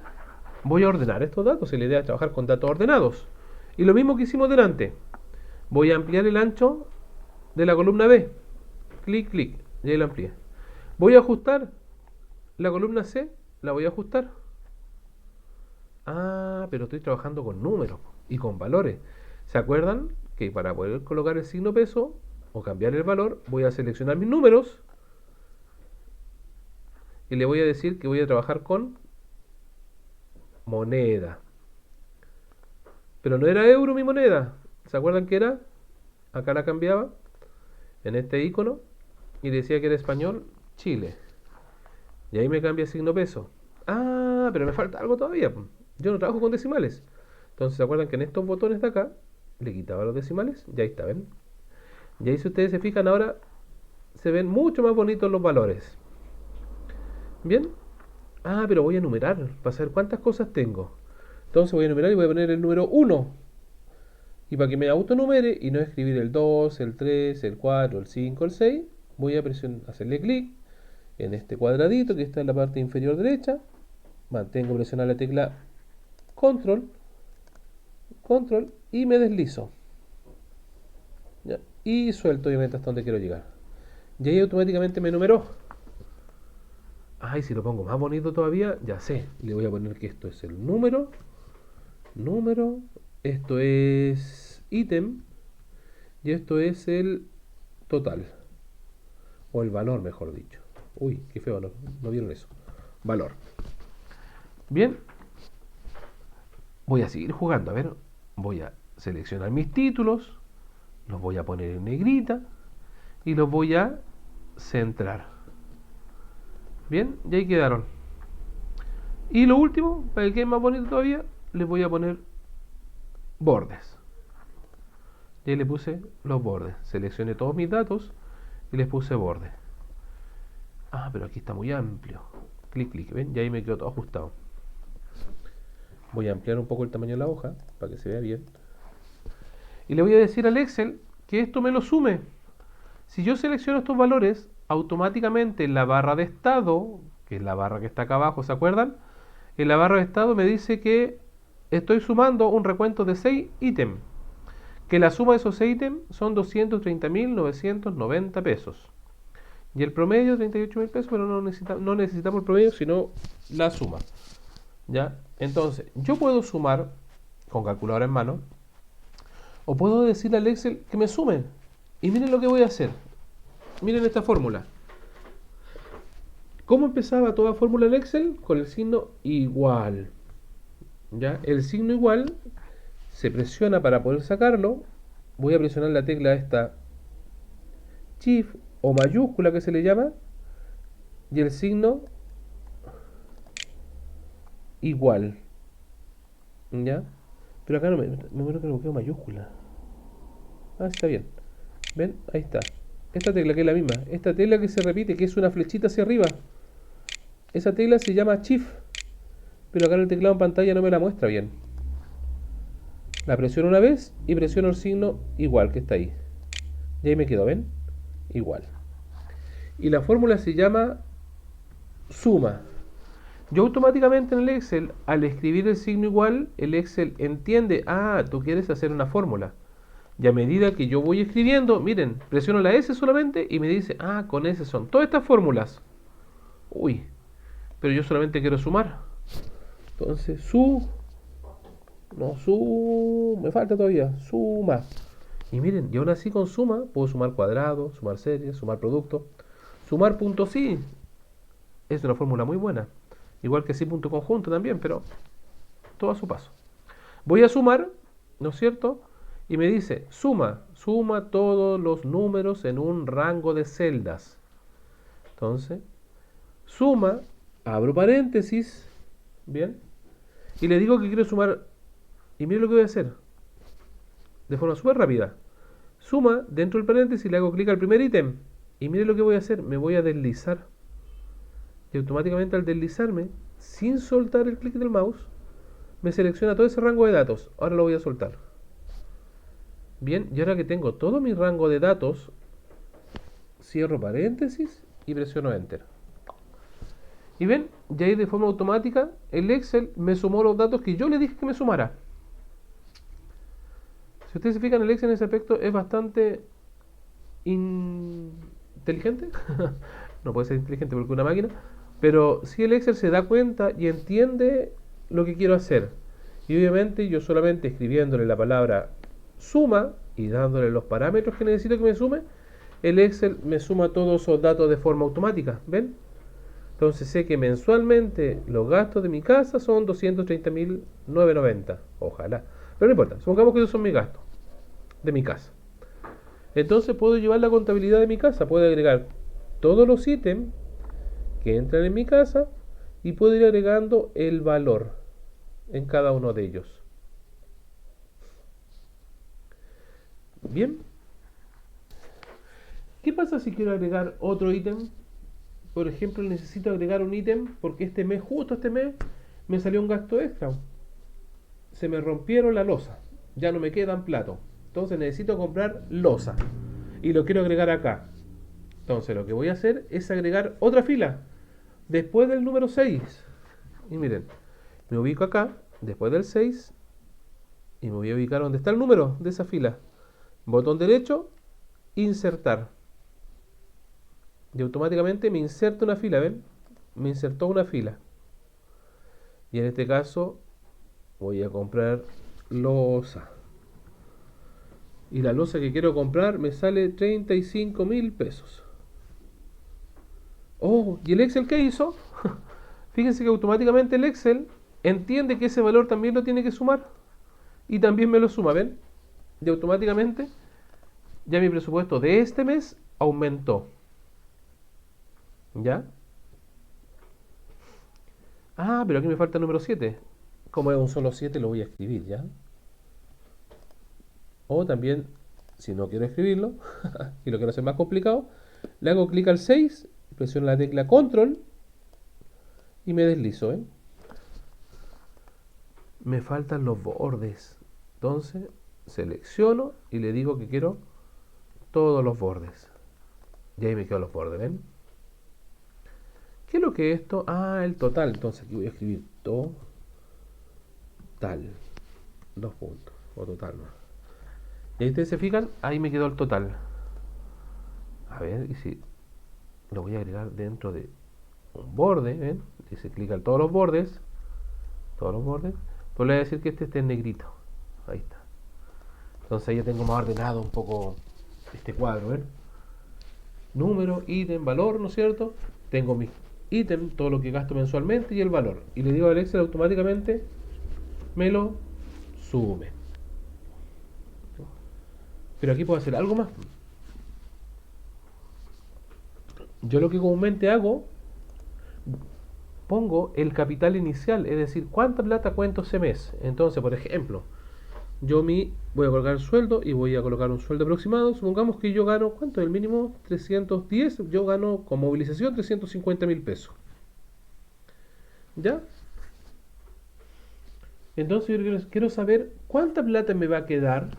voy a ordenar estos datos. Y la idea es trabajar con datos ordenados. Y lo mismo que hicimos delante. Voy a ampliar el ancho de la columna B. Clic, clic. Y ahí lo amplié. Voy a ajustar la columna C. La voy a ajustar. Ah, pero estoy trabajando con números y con valores. ¿Se acuerdan que para poder colocar el signo peso o cambiar el valor, voy a seleccionar mis números y le voy a decir que voy a trabajar con moneda? Pero no era euro mi moneda. ¿Se acuerdan que era? Acá la cambiaba en este icono y decía que era español, Chile. Y ahí me cambia signo peso. Ah, pero me falta algo todavía. Yo no trabajo con decimales. Entonces, ¿se acuerdan que en estos botones de acá le quitaba los decimales? Y ahí está, ¿ven? Y ahí si ustedes se fijan ahora, se ven mucho más bonitos los valores. ¿Bien? Ah, pero voy a numerar para saber cuántas cosas tengo. Entonces voy a numerar y voy a poner el número 1. Y para que me autonumere y no escribir el 2, el 3, el 4, el 5, el 6, voy a hacerle clic en este cuadradito que está en la parte inferior derecha. Mantengo presionada la tecla control, control y me deslizo. ¿Ya? Y suelto obviamente hasta donde quiero llegar. Y ahí automáticamente me numeró. Ay, si lo pongo más bonito todavía, ya sé. Le voy a poner que esto es el número. Número. Esto es ítem. Y esto es el total. O el valor, mejor dicho. Uy, qué feo, no vieron eso. Valor. Bien. Voy a seguir jugando. A ver, voy a seleccionar mis títulos. Los voy a poner en negrita. Y los voy a centrar. Bien, y ahí quedaron. Y lo último, para que quede más bonito todavía, les voy a poner bordes. Y ahí le puse los bordes. Seleccioné todos mis datos y les puse bordes. Ah, pero aquí está muy amplio. Clic, clic, ¿ven? Y ahí me quedó todo ajustado. Voy a ampliar un poco el tamaño de la hoja para que se vea bien. Y le voy a decir al Excel que esto me lo sume. Si yo selecciono estos valores, automáticamente en la barra de estado, que es la barra que está acá abajo, ¿se acuerdan? En la barra de estado me dice que estoy sumando un recuento de 6 ítems. Que la suma de esos 6 ítems son 230.990 pesos. Y el promedio 38.000 pesos, pero no necesitamos el promedio, sino la suma. ¿Ya? Entonces, yo puedo sumar con calculadora en mano, o puedo decirle al Excel que me sume. Y miren lo que voy a hacer. Miren esta fórmula. ¿Cómo empezaba toda fórmula en Excel? Con el signo igual. ¿Ya? El signo igual se presiona para poder sacarlo. Voy a presionar la tecla esta Shift o mayúscula que se le llama. Y el signo igual. ¿Ya? Pero acá me muero que no quedó mayúscula. Ah, está bien. ¿Ven? Ahí está. Esta tecla que es la misma. Esta tecla que se repite, que es una flechita hacia arriba. Esa tecla se llama Shift. Pero acá en el teclado en pantalla no me la muestra bien. La presiono una vez y presiono el signo igual que está ahí. Y ahí me quedo, ¿ven? Igual. Y la fórmula se llama suma. Yo automáticamente en el Excel, al escribir el signo igual, el Excel entiende, ah, tú quieres hacer una fórmula. Y a medida que yo voy escribiendo, miren, presiono la S solamente y me dice, ah, con S son todas estas fórmulas. Uy, pero yo solamente quiero sumar. Entonces, me falta todavía, suma. Y miren, y aún así con suma, puedo sumar cuadrados, sumar series, sumar productos. Sumar puntos sí, es una fórmula muy buena. Igual que sí punto conjunto también, pero todo a su paso. Voy a sumar, ¿no es cierto? Y me dice, suma todos los números en un rango de celdas. Entonces, suma, abro paréntesis, bien, y le digo que quiero sumar, y mire lo que voy a hacer, de forma súper rápida. Suma, dentro del paréntesis le hago clic al primer ítem, y mire lo que voy a hacer, me voy a deslizar. Y automáticamente al deslizarme, sin soltar el clic del mouse, me selecciona todo ese rango de datos. Ahora lo voy a soltar. Bien, y ahora que tengo todo mi rango de datos, cierro paréntesis y presiono Enter. Y ven, ya ahí de forma automática el Excel me sumó los datos que yo le dije que me sumara. Si ustedes se fijan, el Excel en ese aspecto es bastante inteligente. No puede ser inteligente porque es una máquina, pero si el Excel se da cuenta y entiende lo que quiero hacer. Y obviamente yo solamente escribiéndole la palabra suma y dándole los parámetros que necesito que me sume, el Excel me suma todos esos datos de forma automática. ¿Ven? Entonces sé que mensualmente los gastos de mi casa son 230.990. Ojalá. Pero no importa. Supongamos que esos son mis gastos de mi casa. Entonces puedo llevar la contabilidad de mi casa. Puedo agregar todos los ítems que entran en mi casa y puedo ir agregando el valor en cada uno de ellos. Bien. ¿Qué pasa si quiero agregar otro ítem? Por ejemplo, necesito agregar un ítem porque este mes, justo este mes, me salió un gasto extra. Se me rompieron la losa. Ya no me quedan platos. Entonces necesito comprar losa. Y lo quiero agregar acá. Entonces lo que voy a hacer es agregar otra fila. Después del número 6. Y miren, me ubico acá, después del 6. Y me voy a ubicar donde está el número de esa fila. Botón derecho, insertar. Y automáticamente me inserta una fila, ¿ven? Me insertó una fila. Y en este caso voy a comprar losa. Y la losa que quiero comprar me sale 35.000 pesos. Oh, ¿y el Excel qué hizo? Fíjense que automáticamente el Excel entiende que ese valor también lo tiene que sumar. Y también me lo suma, ¿ven? Y automáticamente ya mi presupuesto de este mes aumentó. ¿Ya? Ah, pero aquí me falta el número 7. Como es un solo 7 lo voy a escribir, ¿ya? O también, si no quiero escribirlo y lo quiero hacer más complicado, le hago clic al 6, presiono la tecla Control y me deslizo, ¿eh? Me faltan los bordes. Entonces, selecciono y le digo que quiero todos los bordes. Y ahí me quedan los bordes, ¿ven? ¿Qué es lo que es esto? Ah, el total. Entonces aquí voy a escribir total. 2 puntos. O total, ¿no? Y ahí ustedes se fijan, ahí me quedó el total. A ver, y si lo voy a agregar dentro de un borde, ¿ven? Y se clica en todos los bordes, pues le voy a decir que este esté en negrito. Ahí está. Entonces ahí ya tengo más ordenado un poco este cuadro, ¿ven? Número, ítem, valor, ¿no es cierto? Tengo mis ítem, todo lo que gasto mensualmente y el valor. Y le digo al Excel automáticamente me lo sume. Pero aquí puedo hacer algo más. Yo lo que comúnmente hago, pongo el capital inicial, es decir, cuánta plata cuento ese mes. Entonces, por ejemplo, voy a colocar el sueldo y voy a colocar un sueldo aproximado. Supongamos que yo gano, ¿cuánto es el mínimo? 310. Yo gano con movilización 350.000 pesos. ¿Ya? Entonces yo quiero saber cuánta plata me va a quedar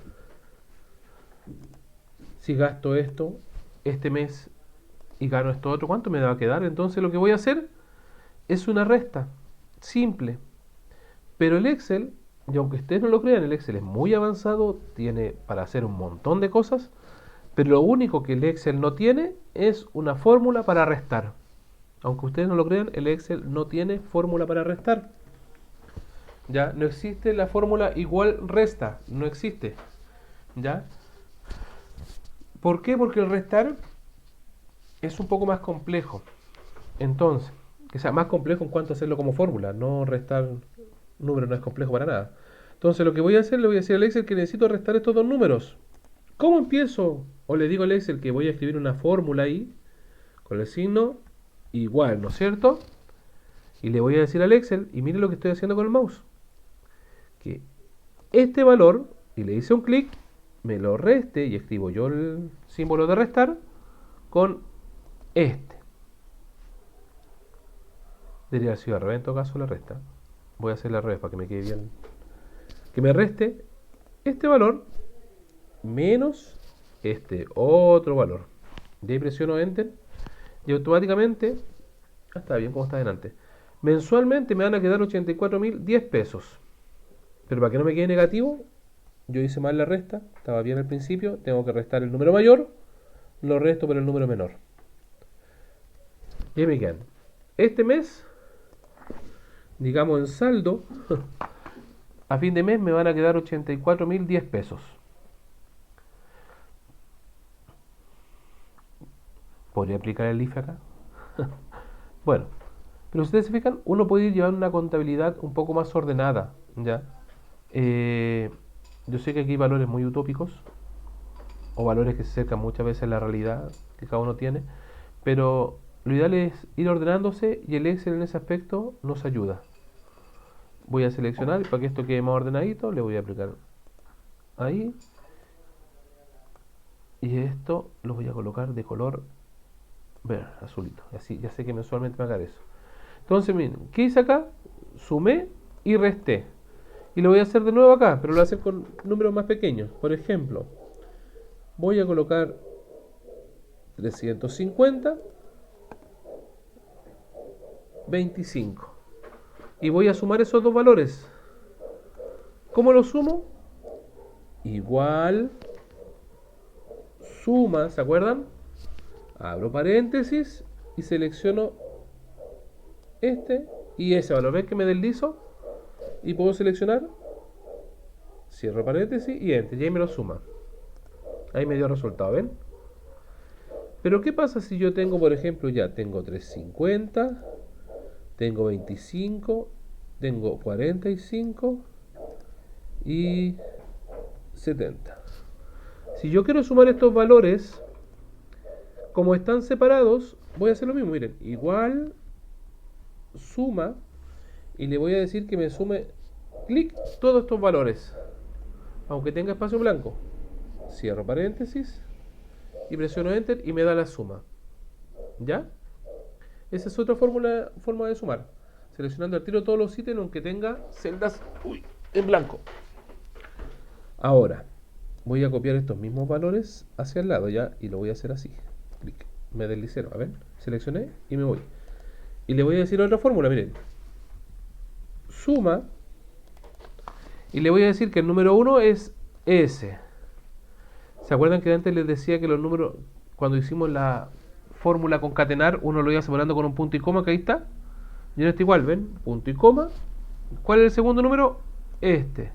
si gasto esto este mes y gano esto otro. ¿Cuánto me va a quedar? Entonces lo que voy a hacer es una resta simple. Pero el Excel, y aunque ustedes no lo crean, el Excel es muy avanzado, tiene para hacer un montón de cosas, pero lo único que el Excel no tiene es una fórmula para restar. Aunque ustedes no lo crean, el Excel no tiene fórmula para restar. ¿Ya? No existe la fórmula igual resta, no existe. ¿Ya? ¿Por qué? Porque el restar es un poco más complejo. Entonces, que sea más complejo en cuanto a hacerlo como fórmula, no restar números no es complejo para nada. Entonces lo que voy a hacer, le voy a decir al Excel que necesito restar estos dos números. ¿Cómo empiezo? O le digo al Excel que voy a escribir una fórmula ahí, con el signo igual, ¿no es cierto? Y le voy a decir al Excel, y mire lo que estoy haciendo con el mouse, que este valor, y le hice un clic, me lo reste, y escribo yo el símbolo de restar, con este. Debería haber sido al revés, en todo caso la resta. Voy a hacer la revés para que me quede bien. Que me reste este valor menos este otro valor. Y ahí presiono Enter y automáticamente, está bien como está delante. Mensualmente me van a quedar 84.010 pesos. Pero para que no me quede negativo, yo hice mal la resta, estaba bien al principio, tengo que restar el número mayor, lo resto por el número menor. Y ahí me quedan. Este mes, digamos en saldo, a fin de mes me van a quedar 84.010 pesos. ¿Podría aplicar el IFE acá? Bueno, pero si ustedes se fijan, uno puede ir llevando una contabilidad un poco más ordenada, ¿ya? Yo sé que aquí hay valores muy utópicos, o valores que se acercan muchas veces a la realidad que cada uno tiene, pero lo ideal es ir ordenándose y el Excel en ese aspecto nos ayuda. Voy a seleccionar y para que esto quede más ordenadito, le voy a aplicar ahí. Y esto lo voy a colocar de color verde, azulito. Así ya sé que mensualmente me va a quedar eso. Entonces, miren, ¿qué hice acá? Sumé y resté. Y lo voy a hacer de nuevo acá, pero lo voy a hacer con números más pequeños. Por ejemplo, voy a colocar 350, 25. Y voy a sumar esos dos valores. ¿Cómo lo sumo? Igual, suma, ¿se acuerdan? Abro paréntesis y selecciono este y ese valor. ¿Ven que me deslizo? Y puedo seleccionar, cierro paréntesis y enter. Y ahí me lo suma. Ahí me dio resultado, ¿ven? Pero ¿qué pasa si yo tengo, por ejemplo, ya tengo 350, tengo 25, tengo 45 y 70? Si yo quiero sumar estos valores, como están separados, voy a hacer lo mismo. Miren, igual suma y le voy a decir que me sume clic todos estos valores, aunque tenga espacio blanco. Cierro paréntesis y presiono Enter y me da la suma. ¿Ya? Esa es otra forma de sumar. Seleccionando al tiro todos los ítems aunque tenga celdas en blanco. Ahora, voy a copiar estos mismos valores hacia el lado ya y lo voy a hacer así. Clic. Me deslicé, a ver, seleccioné y me voy. Y le voy a decir otra fórmula, miren. Suma y le voy a decir que el número 1 es S. ¿Se acuerdan que antes les decía que los números, cuando hicimos la fórmula concatenar, uno lo iba separando con un punto y coma, que ahí está? Y en este igual, ¿ven? Punto y coma. ¿Cuál es el segundo número? Este.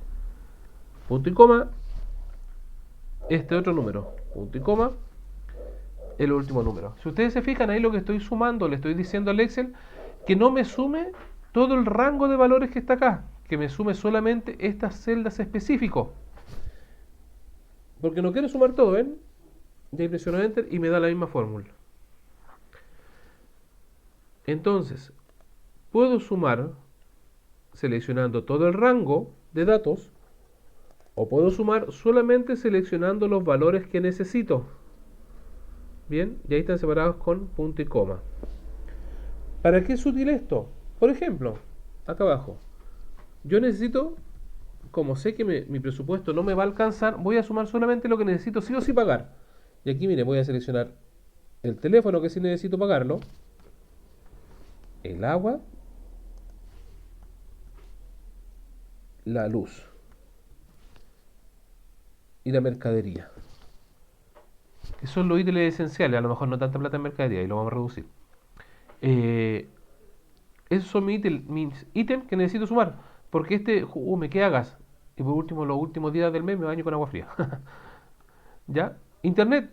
Punto y coma. Este otro número. Punto y coma. El último número. Si ustedes se fijan ahí lo que estoy sumando, le estoy diciendo al Excel que no me sume todo el rango de valores que está acá, que me sume solamente estas celdas específicos. Porque no quiero sumar todo, ¿ven? Y ahí presiono Enter y me da la misma fórmula. Entonces, puedo sumar seleccionando todo el rango de datos o puedo sumar solamente seleccionando los valores que necesito. Bien, y ahí están separados con punto y coma. ¿Para qué es útil esto? Por ejemplo, acá abajo, yo necesito, como sé que mi presupuesto no me va a alcanzar, voy a sumar solamente lo que necesito sí o sí pagar. Y aquí, mire, voy a seleccionar el teléfono que sí necesito pagarlo, el agua, la luz y la mercadería, que son los ítems esenciales. A lo mejor no tanta plata en mercadería y lo vamos a reducir. Esos son mis ítems que necesito sumar, porque me queda gas y por último los últimos días del mes me baño con agua fría. ¿Ya? Internet,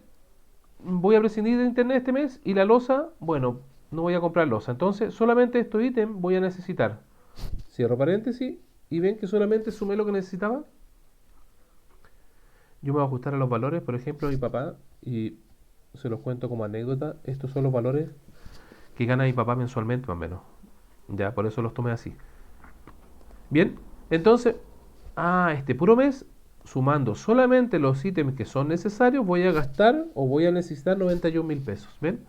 voy a prescindir de internet este mes y la loza, bueno, no voy a comprar loza, entonces solamente estos ítems voy a necesitar. Cierro paréntesis y ven que solamente sumé lo que necesitaba. Yo me voy a ajustar a los valores, por ejemplo, mi papá, y se los cuento como anécdota, estos son los valores que gana mi papá mensualmente más o menos. Ya, por eso los tomé así. Bien, entonces, este puro mes, sumando solamente los ítems que son necesarios, voy a gastar o voy a necesitar 91.000 pesos. ¿Ven?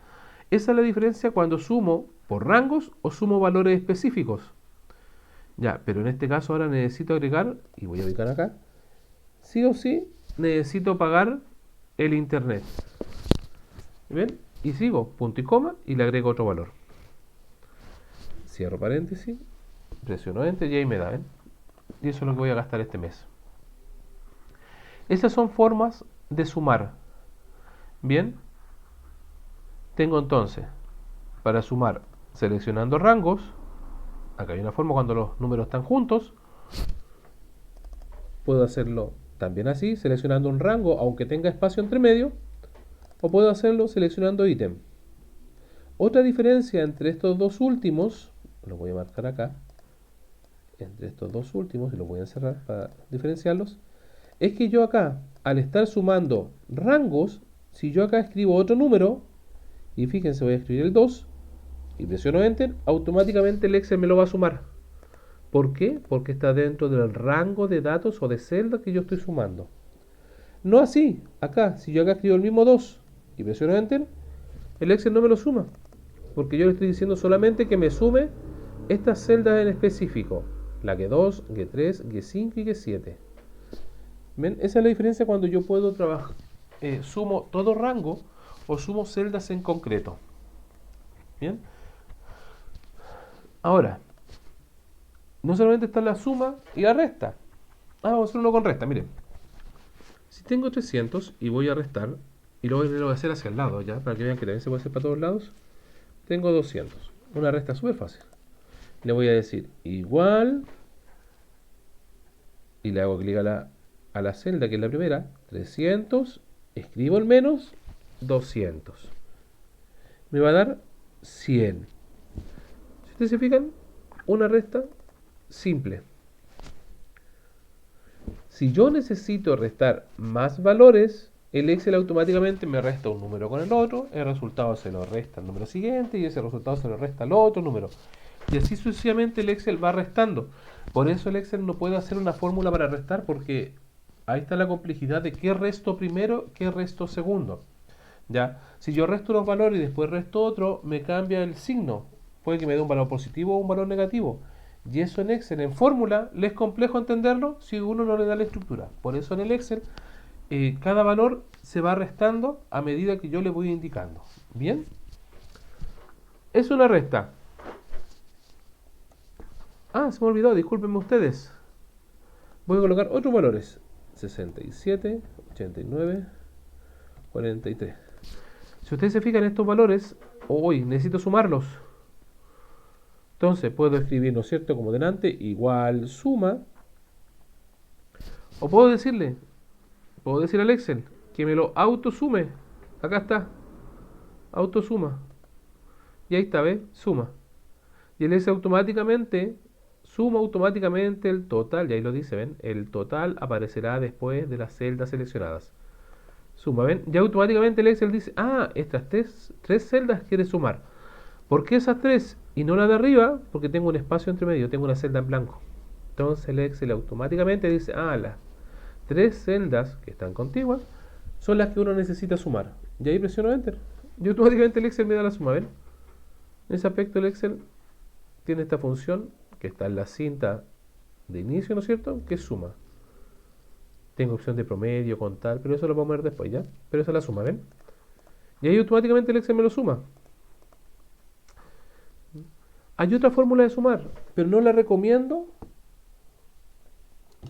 Esa es la diferencia cuando sumo por rangos o sumo valores específicos. Ya, pero en este caso ahora necesito agregar, y voy a ubicar acá, sí o sí necesito pagar el internet. ¿Ven? Y sigo, punto y coma, y le agrego otro valor. Cierro paréntesis, presiono Enter y ahí me da, ¿ven? Y eso es lo que voy a gastar este mes. Esas son formas de sumar. Bien, tengo entonces, para sumar, seleccionando rangos, acá hay una forma cuando los números están juntos, puedo hacerlo también así, seleccionando un rango aunque tenga espacio entre medio, o puedo hacerlo seleccionando ítem. Otra diferencia entre estos dos últimos, lo voy a marcar acá, entre estos dos últimos, y lo voy a encerrar para diferenciarlos, es que yo acá, al estar sumando rangos, si yo acá escribo otro número, y fíjense, voy a escribir el 2, y presiono Enter, automáticamente el Excel me lo va a sumar. ¿Por qué? Porque está dentro del rango de datos o de celda que yo estoy sumando. No así, acá, si yo acá escribo el mismo 2 y presiono Enter, el Excel no me lo suma, porque yo le estoy diciendo solamente que me sume estas celdas en específico, la G2, G3, G5 y G7. ¿Ven? Esa es la diferencia cuando yo puedo trabajar, sumo todo rango o sumo celdas en concreto. Bien. Ahora, no solamente está la suma y la resta. Vamos a hacerlo con resta, miren. Si tengo 300 y voy a restar, y lo voy a hacer hacia el lado ya, para que vean que también se puede hacer para todos lados, tengo 200. Una resta súper fácil. Le voy a decir igual, y le hago clic a la celda que es la primera, 300, escribo el menos, 200. Me va a dar 100. Si ustedes se fijan, una resta simple. Si yo necesito restar más valores, el Excel automáticamente me resta un número con el otro, el resultado se lo resta al número siguiente y ese resultado se lo resta al otro número. Y así sucesivamente el Excel va restando. Por eso el Excel no puede hacer una fórmula para restar porque ahí está la complejidad de qué resto primero, qué resto segundo. ¿Ya? Si yo resto unos valores y después resto otro, me cambia el signo. Puede que me dé un valor positivo o un valor negativo. Y eso en Excel, en fórmula, le es complejo entenderlo si uno no le da la estructura. Por eso en el Excel, cada valor se va restando a medida que yo le voy indicando. ¿Bien? Es una resta. Ah, se me olvidó, discúlpenme ustedes. Voy a colocar otros valores. 67, 89, 43. Si ustedes se fijan en estos valores, hoy necesito sumarlos. Entonces puedo escribir, ¿no es cierto?, como delante, igual suma. O puedo decir al Excel que me lo autosume. Acá está, autosuma. Y ahí está, ¿ves? Suma. Y el Excel automáticamente suma automáticamente el total. Y ahí lo dice, ¿ven? El total aparecerá después de las celdas seleccionadas. Suma, ¿ven? Ya automáticamente el Excel dice, ah, estas tres celdas quiere sumar. ¿Por qué esas tres y no la de arriba? Porque tengo un espacio entre medio, tengo una celda en blanco. Entonces el Excel automáticamente dice, ah, las tres celdas que están contiguas son las que uno necesita sumar. Y ahí presiono Enter. Y automáticamente el Excel me da la suma, ¿ven? En ese aspecto el Excel tiene esta función que está en la cinta de inicio, ¿no es cierto? Que es suma. Tengo opción de promedio, contar, pero eso lo vamos a ver después, ¿ya? Pero esa es la suma, ¿ven? Y ahí automáticamente el Excel me lo suma. Hay otra fórmula de sumar, pero no la recomiendo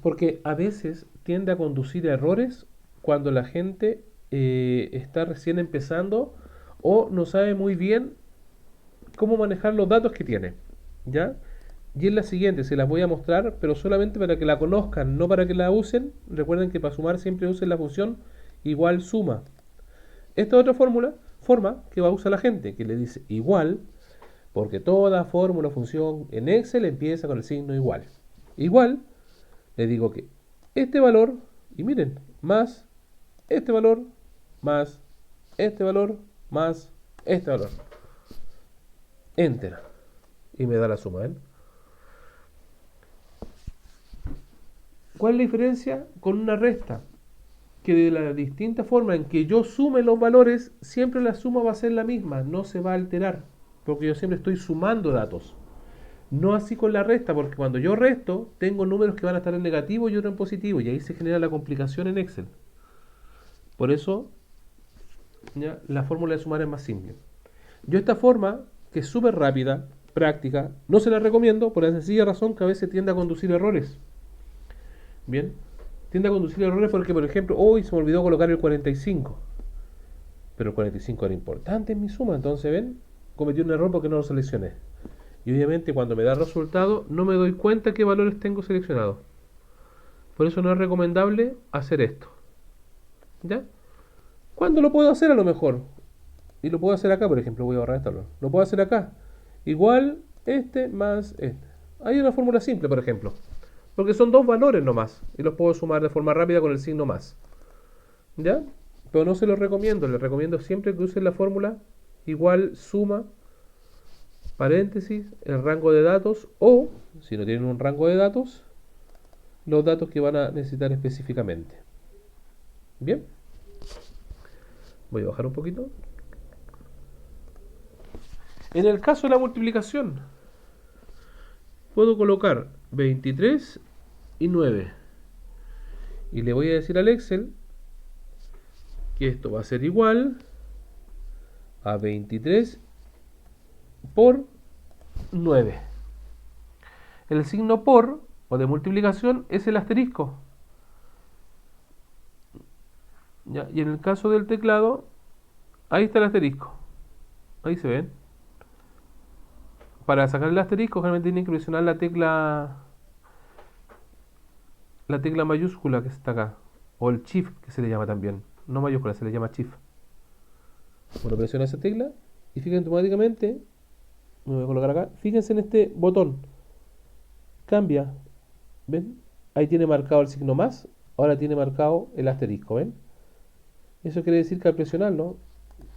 porque a veces tiende a conducir a errores cuando la gente está recién empezando o no sabe muy bien cómo manejar los datos que tiene, ¿ya? Y es la siguiente, se las voy a mostrar, pero solamente para que la conozcan, no para que la usen. Recuerden que para sumar siempre usen la función igual suma. Esta otra forma que va a usar la gente, que le dice igual, porque toda fórmula o función en Excel empieza con el signo igual. Igual, le digo que este valor, y miren, más este valor, más este valor, más este valor. Enter. Y me da la suma, ¿ven? ¿Cuál es la diferencia con una resta? Que de la distinta forma en que yo sume los valores, siempre la suma va a ser la misma, no se va a alterar, porque yo siempre estoy sumando datos. No así con la resta, porque cuando yo resto, tengo números que van a estar en negativo y otro en positivo, y ahí se genera la complicación en Excel. Por eso, ya, la fórmula de sumar es más simple. Yo esta forma, que es súper rápida, práctica, no se la recomiendo por la sencilla razón que a veces tiende a conducir errores. Bien, tiende a conducir errores porque, por ejemplo, hoy se me olvidó colocar el 45. Pero el 45 era importante en mi suma, entonces ven, cometí un error porque no lo seleccioné. Y obviamente cuando me da el resultado no me doy cuenta qué valores tengo seleccionados. Por eso no es recomendable hacer esto. ¿Ya? ¿Cuándo lo puedo hacer a lo mejor? Y lo puedo hacer acá, por ejemplo, voy a borrar esta. Lo puedo hacer acá. Igual este más este. Hay una fórmula simple, por ejemplo. Porque son dos valores nomás. Y los puedo sumar de forma rápida con el signo más. ¿Ya? Pero no se los recomiendo. Les recomiendo siempre que usen la fórmula igual suma, paréntesis, el rango de datos. O, si no tienen un rango de datos, los datos que van a necesitar específicamente. Bien. Voy a bajar un poquito. En el caso de la multiplicación, puedo colocar 23 y 9. Y le voy a decir al Excel que esto va a ser igual a 23 por 9. El signo por o de multiplicación es el asterisco. ¿Ya? Y en el caso del teclado, ahí está el asterisco. Ahí se ven. Para sacar el asterisco, generalmente tienen que presionar la tecla mayúscula que está acá. O el shift que se le llama también. No mayúscula, se le llama shift. Bueno, presiona esa tecla y fíjense automáticamente, me voy a colocar acá, fíjense en este botón, cambia, ¿ven? Ahí tiene marcado el signo más, ahora tiene marcado el asterisco, ¿ven? Eso quiere decir que al presionarlo,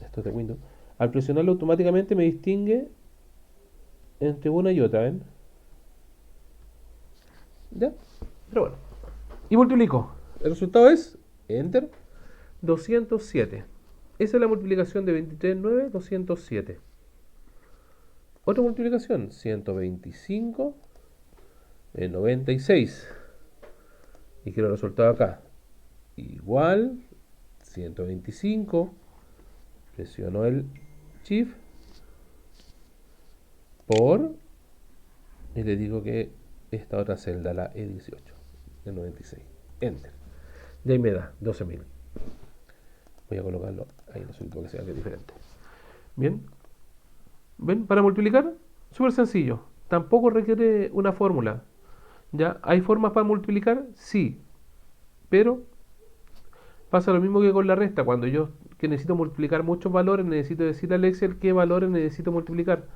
esto es de Windows, al presionarlo automáticamente me distingue entre una y otra, ¿ven? ¿Ya? Pero bueno. Y multiplico. El resultado es, Enter, 207. Esa es la multiplicación de 23, 9, 207. Otra multiplicación, 125 en 96. Y quiero el resultado acá. Igual, 125. Presiono el Shift por. Y le digo que esta otra celda, la E18, de 96. Enter. Y ahí me da 12.000. Voy a colocarlo ahí, no sé porque sea que es diferente. Bien. ¿Ven? Para multiplicar, súper sencillo. Tampoco requiere una fórmula. ¿Ya? ¿Hay formas para multiplicar? Sí. Pero pasa lo mismo que con la resta. Cuando yo que necesito multiplicar muchos valores, necesito decir al Excel qué valores necesito multiplicar.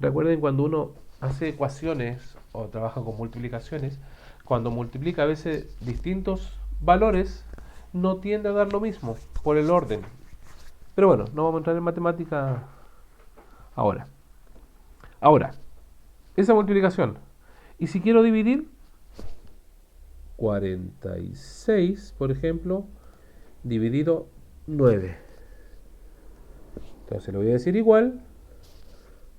Recuerden cuando uno hace ecuaciones o trabaja con multiplicaciones, cuando multiplica a veces distintos valores, no tiende a dar lo mismo por el orden. Pero bueno, no vamos a entrar en matemática ahora. Ahora, esa multiplicación. Y si quiero dividir 46, por ejemplo, dividido 9. Entonces le voy a decir igual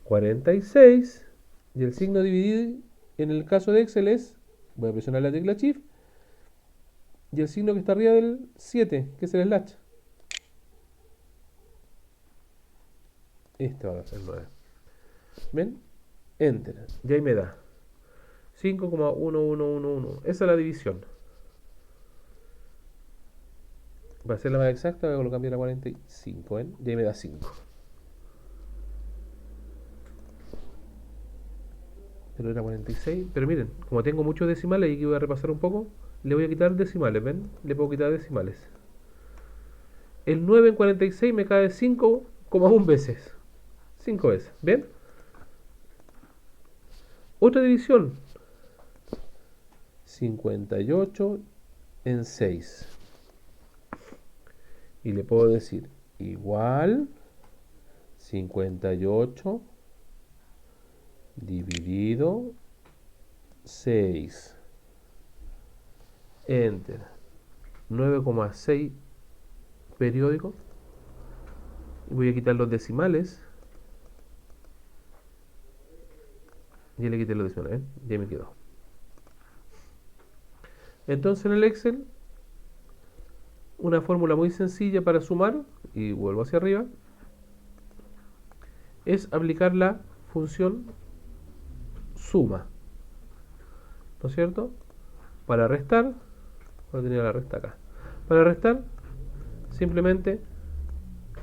46 y el signo dividir en el caso de Excel es, voy a presionar la tecla Shift y el signo que está arriba del 7, que es el slash. Este va a ser 9. ¿Ven? Enter. Y ahí me da 5,1111. Esa es la división. Para ser la más exacta, voy a colocar a 45. ¿Ven? Y ahí me da 5. Pero era 46. Pero miren, como tengo muchos decimales y aquí voy a repasar un poco, le voy a quitar decimales. ¿Ven? Le puedo quitar decimales. El 9 en 46 me cae 5,1 veces. 5 veces. ¿Ven? Otra división. 58 en 6. Y le puedo decir igual 58 dividido 6. Enter. 9,6 periódico. Voy a quitar los decimales. Ya le quité los decimales, ya me quedó. Entonces en el Excel, una fórmula muy sencilla para sumar, y vuelvo hacia arriba, es aplicar la función suma, ¿no es cierto? Para restar, voy a tener la resta acá. Para restar, simplemente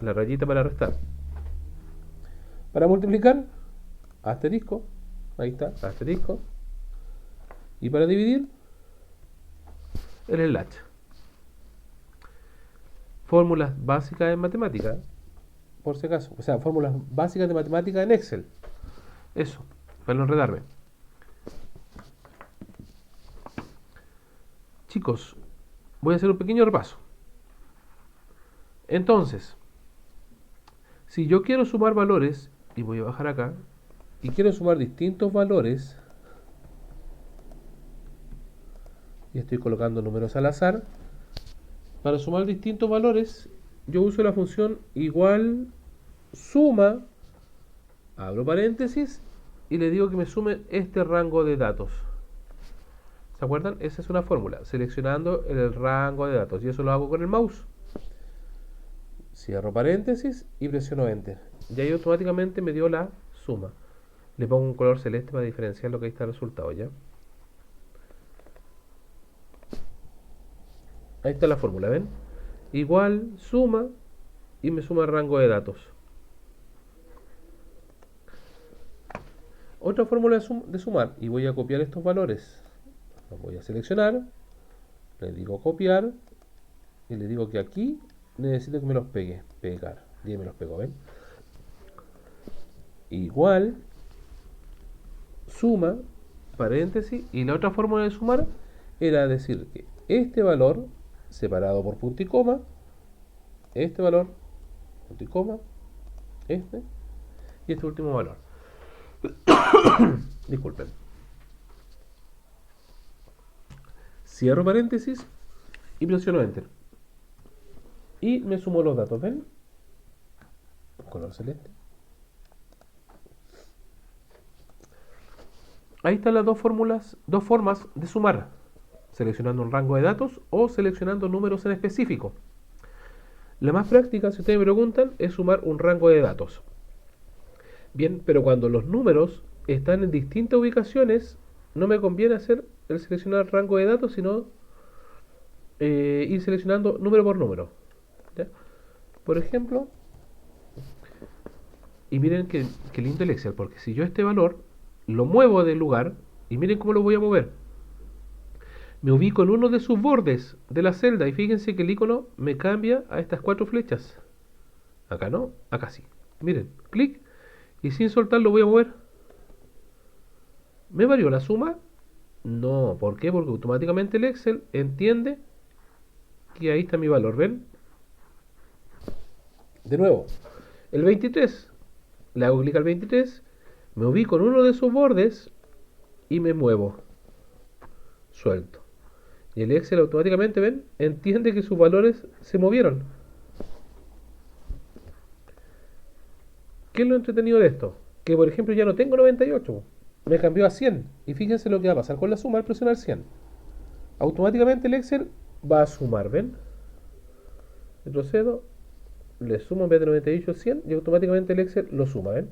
la rayita para restar. Para multiplicar, asterisco, ahí está, asterisco. Y para dividir, el slash. Fórmulas básicas en matemática, por si acaso. O sea, fórmulas básicas de matemática en Excel. Eso, para no enredarme. Chicos, voy a hacer un pequeño repaso. Entonces, si yo quiero sumar valores, y voy a bajar acá, y quiero sumar distintos valores, y estoy colocando números al azar, para sumar distintos valores, yo uso la función igual suma, abro paréntesis, y le digo que me sume este rango de datos. ¿Se acuerdan? Esa es una fórmula, seleccionando el rango de datos, y eso lo hago con el mouse. Cierro paréntesis y presiono Enter. Y ahí automáticamente me dio la suma. Le pongo un color celeste para diferenciar lo que ahí está el resultado, ¿ya? Ahí está la fórmula, ¿ven? Igual, suma, y me suma el rango de datos. Otra fórmula de sumar, y voy a copiar estos valores. Los voy a seleccionar, le digo copiar, y le digo que aquí necesito que me los pegue, pegar, y ahí me los pego, ¿ven? Igual, suma, paréntesis, y la otra fórmula de sumar era decir que este valor, separado por punto y coma, este valor, punto y coma, este, y este último valor. Disculpen. Cierro paréntesis y presiono Enter. Y me sumo los datos, ¿ven? Color celeste. Ahí están las dos formas de sumar, seleccionando un rango de datos o seleccionando números en específico. La más práctica, si ustedes me preguntan, es sumar un rango de datos. Bien, pero cuando los números están en distintas ubicaciones, no me conviene hacer el seleccionar rango de datos, sino ir seleccionando número por número. ¿Ya? Por ejemplo, y miren qué lindo el Excel, porque si yo este valor lo muevo del lugar, y miren cómo lo voy a mover. Me ubico en uno de sus bordes de la celda, y fíjense que el icono me cambia a estas 4 flechas. Acá no, acá sí. Miren, clic, y sin soltar lo voy a mover. ¿Me varió la suma? No, ¿por qué? Porque automáticamente el Excel entiende que ahí está mi valor, ¿ven? De nuevo, el 23, le hago clic al 23, me ubico en uno de sus bordes y me muevo, suelto. Y el Excel automáticamente, ¿ven? Entiende que sus valores se movieron. ¿Qué es lo entretenido de esto? Que por ejemplo ya no tengo 98, me cambió a 100. Y fíjense lo que va a pasar con la suma al presionar 100. Automáticamente el Excel va a sumar, ¿ven? Retrocedo, le sumo en vez de 98 100 y automáticamente el Excel lo suma, ¿ven?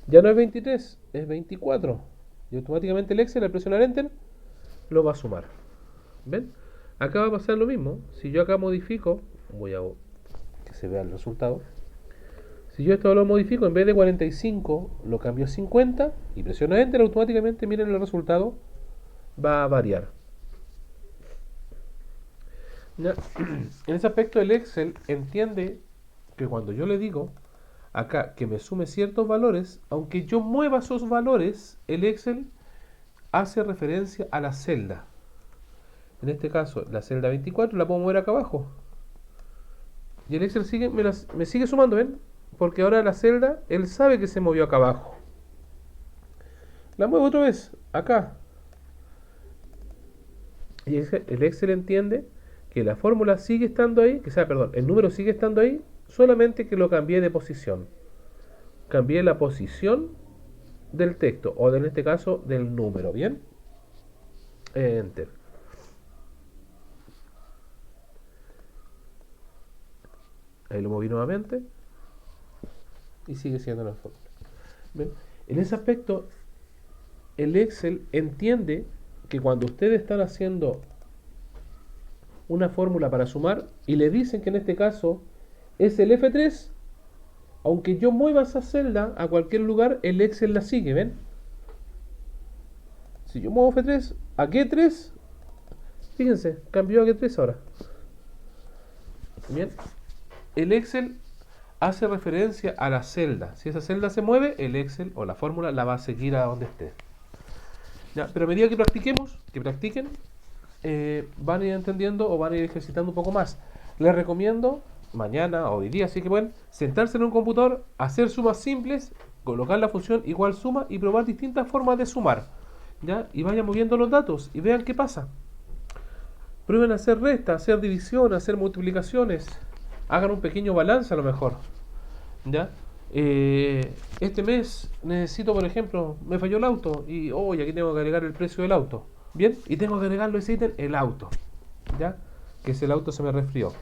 Ya no es 23, es 24. Y automáticamente el Excel al presionar Enter lo va a sumar. ¿Ven? Acá va a pasar lo mismo. Si yo acá modifico, voy a que se vea el resultado. Si yo esto lo modifico, en vez de 45 lo cambio a 50 y presiono Enter, automáticamente miren el resultado va a variar. ¿Ya? En ese aspecto el Excel entiende que cuando yo le digo acá que me sume ciertos valores, aunque yo mueva esos valores, el Excel hace referencia a la celda. En este caso, la celda 24 la puedo mover acá abajo. Y el Excel me sigue sumando, ¿ven? Porque ahora la celda, él sabe que se movió acá abajo. La muevo otra vez, acá. Y el Excel entiende que la fórmula sigue estando ahí, el número sigue estando ahí, solamente que lo cambié de posición. cambié la posición del texto, o en este caso del número, ¿bien? Enter. Ahí lo moví nuevamente y sigue siendo la fórmula. ¿Ven? En ese aspecto, el Excel entiende que cuando ustedes están haciendo una fórmula para sumar y le dicen que en este caso es el F3, aunque yo mueva esa celda a cualquier lugar, el Excel la sigue, ¿ven? Si yo muevo F3 a G3, fíjense, cambió a G3 ahora. Bien, el Excel hace referencia a la celda. Si esa celda se mueve, el Excel o la fórmula la va a seguir a donde esté. ¿Ya? Pero a medida que practiquen, van a ir entendiendo o van a ir ejercitando un poco más. Les recomiendo mañana o hoy día, así que pueden sentarse en un computador, hacer sumas simples, colocar la función igual suma y probar distintas formas de sumar, ¿ya? Y vayan moviendo los datos y vean qué pasa. Prueben a hacer restas, hacer división, hacer multiplicaciones, hagan un pequeño balance a lo mejor, ¿ya? Este mes necesito, por ejemplo, me falló el auto y aquí tengo que agregar el precio del auto. Bien, y tengo que agregarlo ese ítem, el auto, ¿ya? Que si el auto se me resfrió.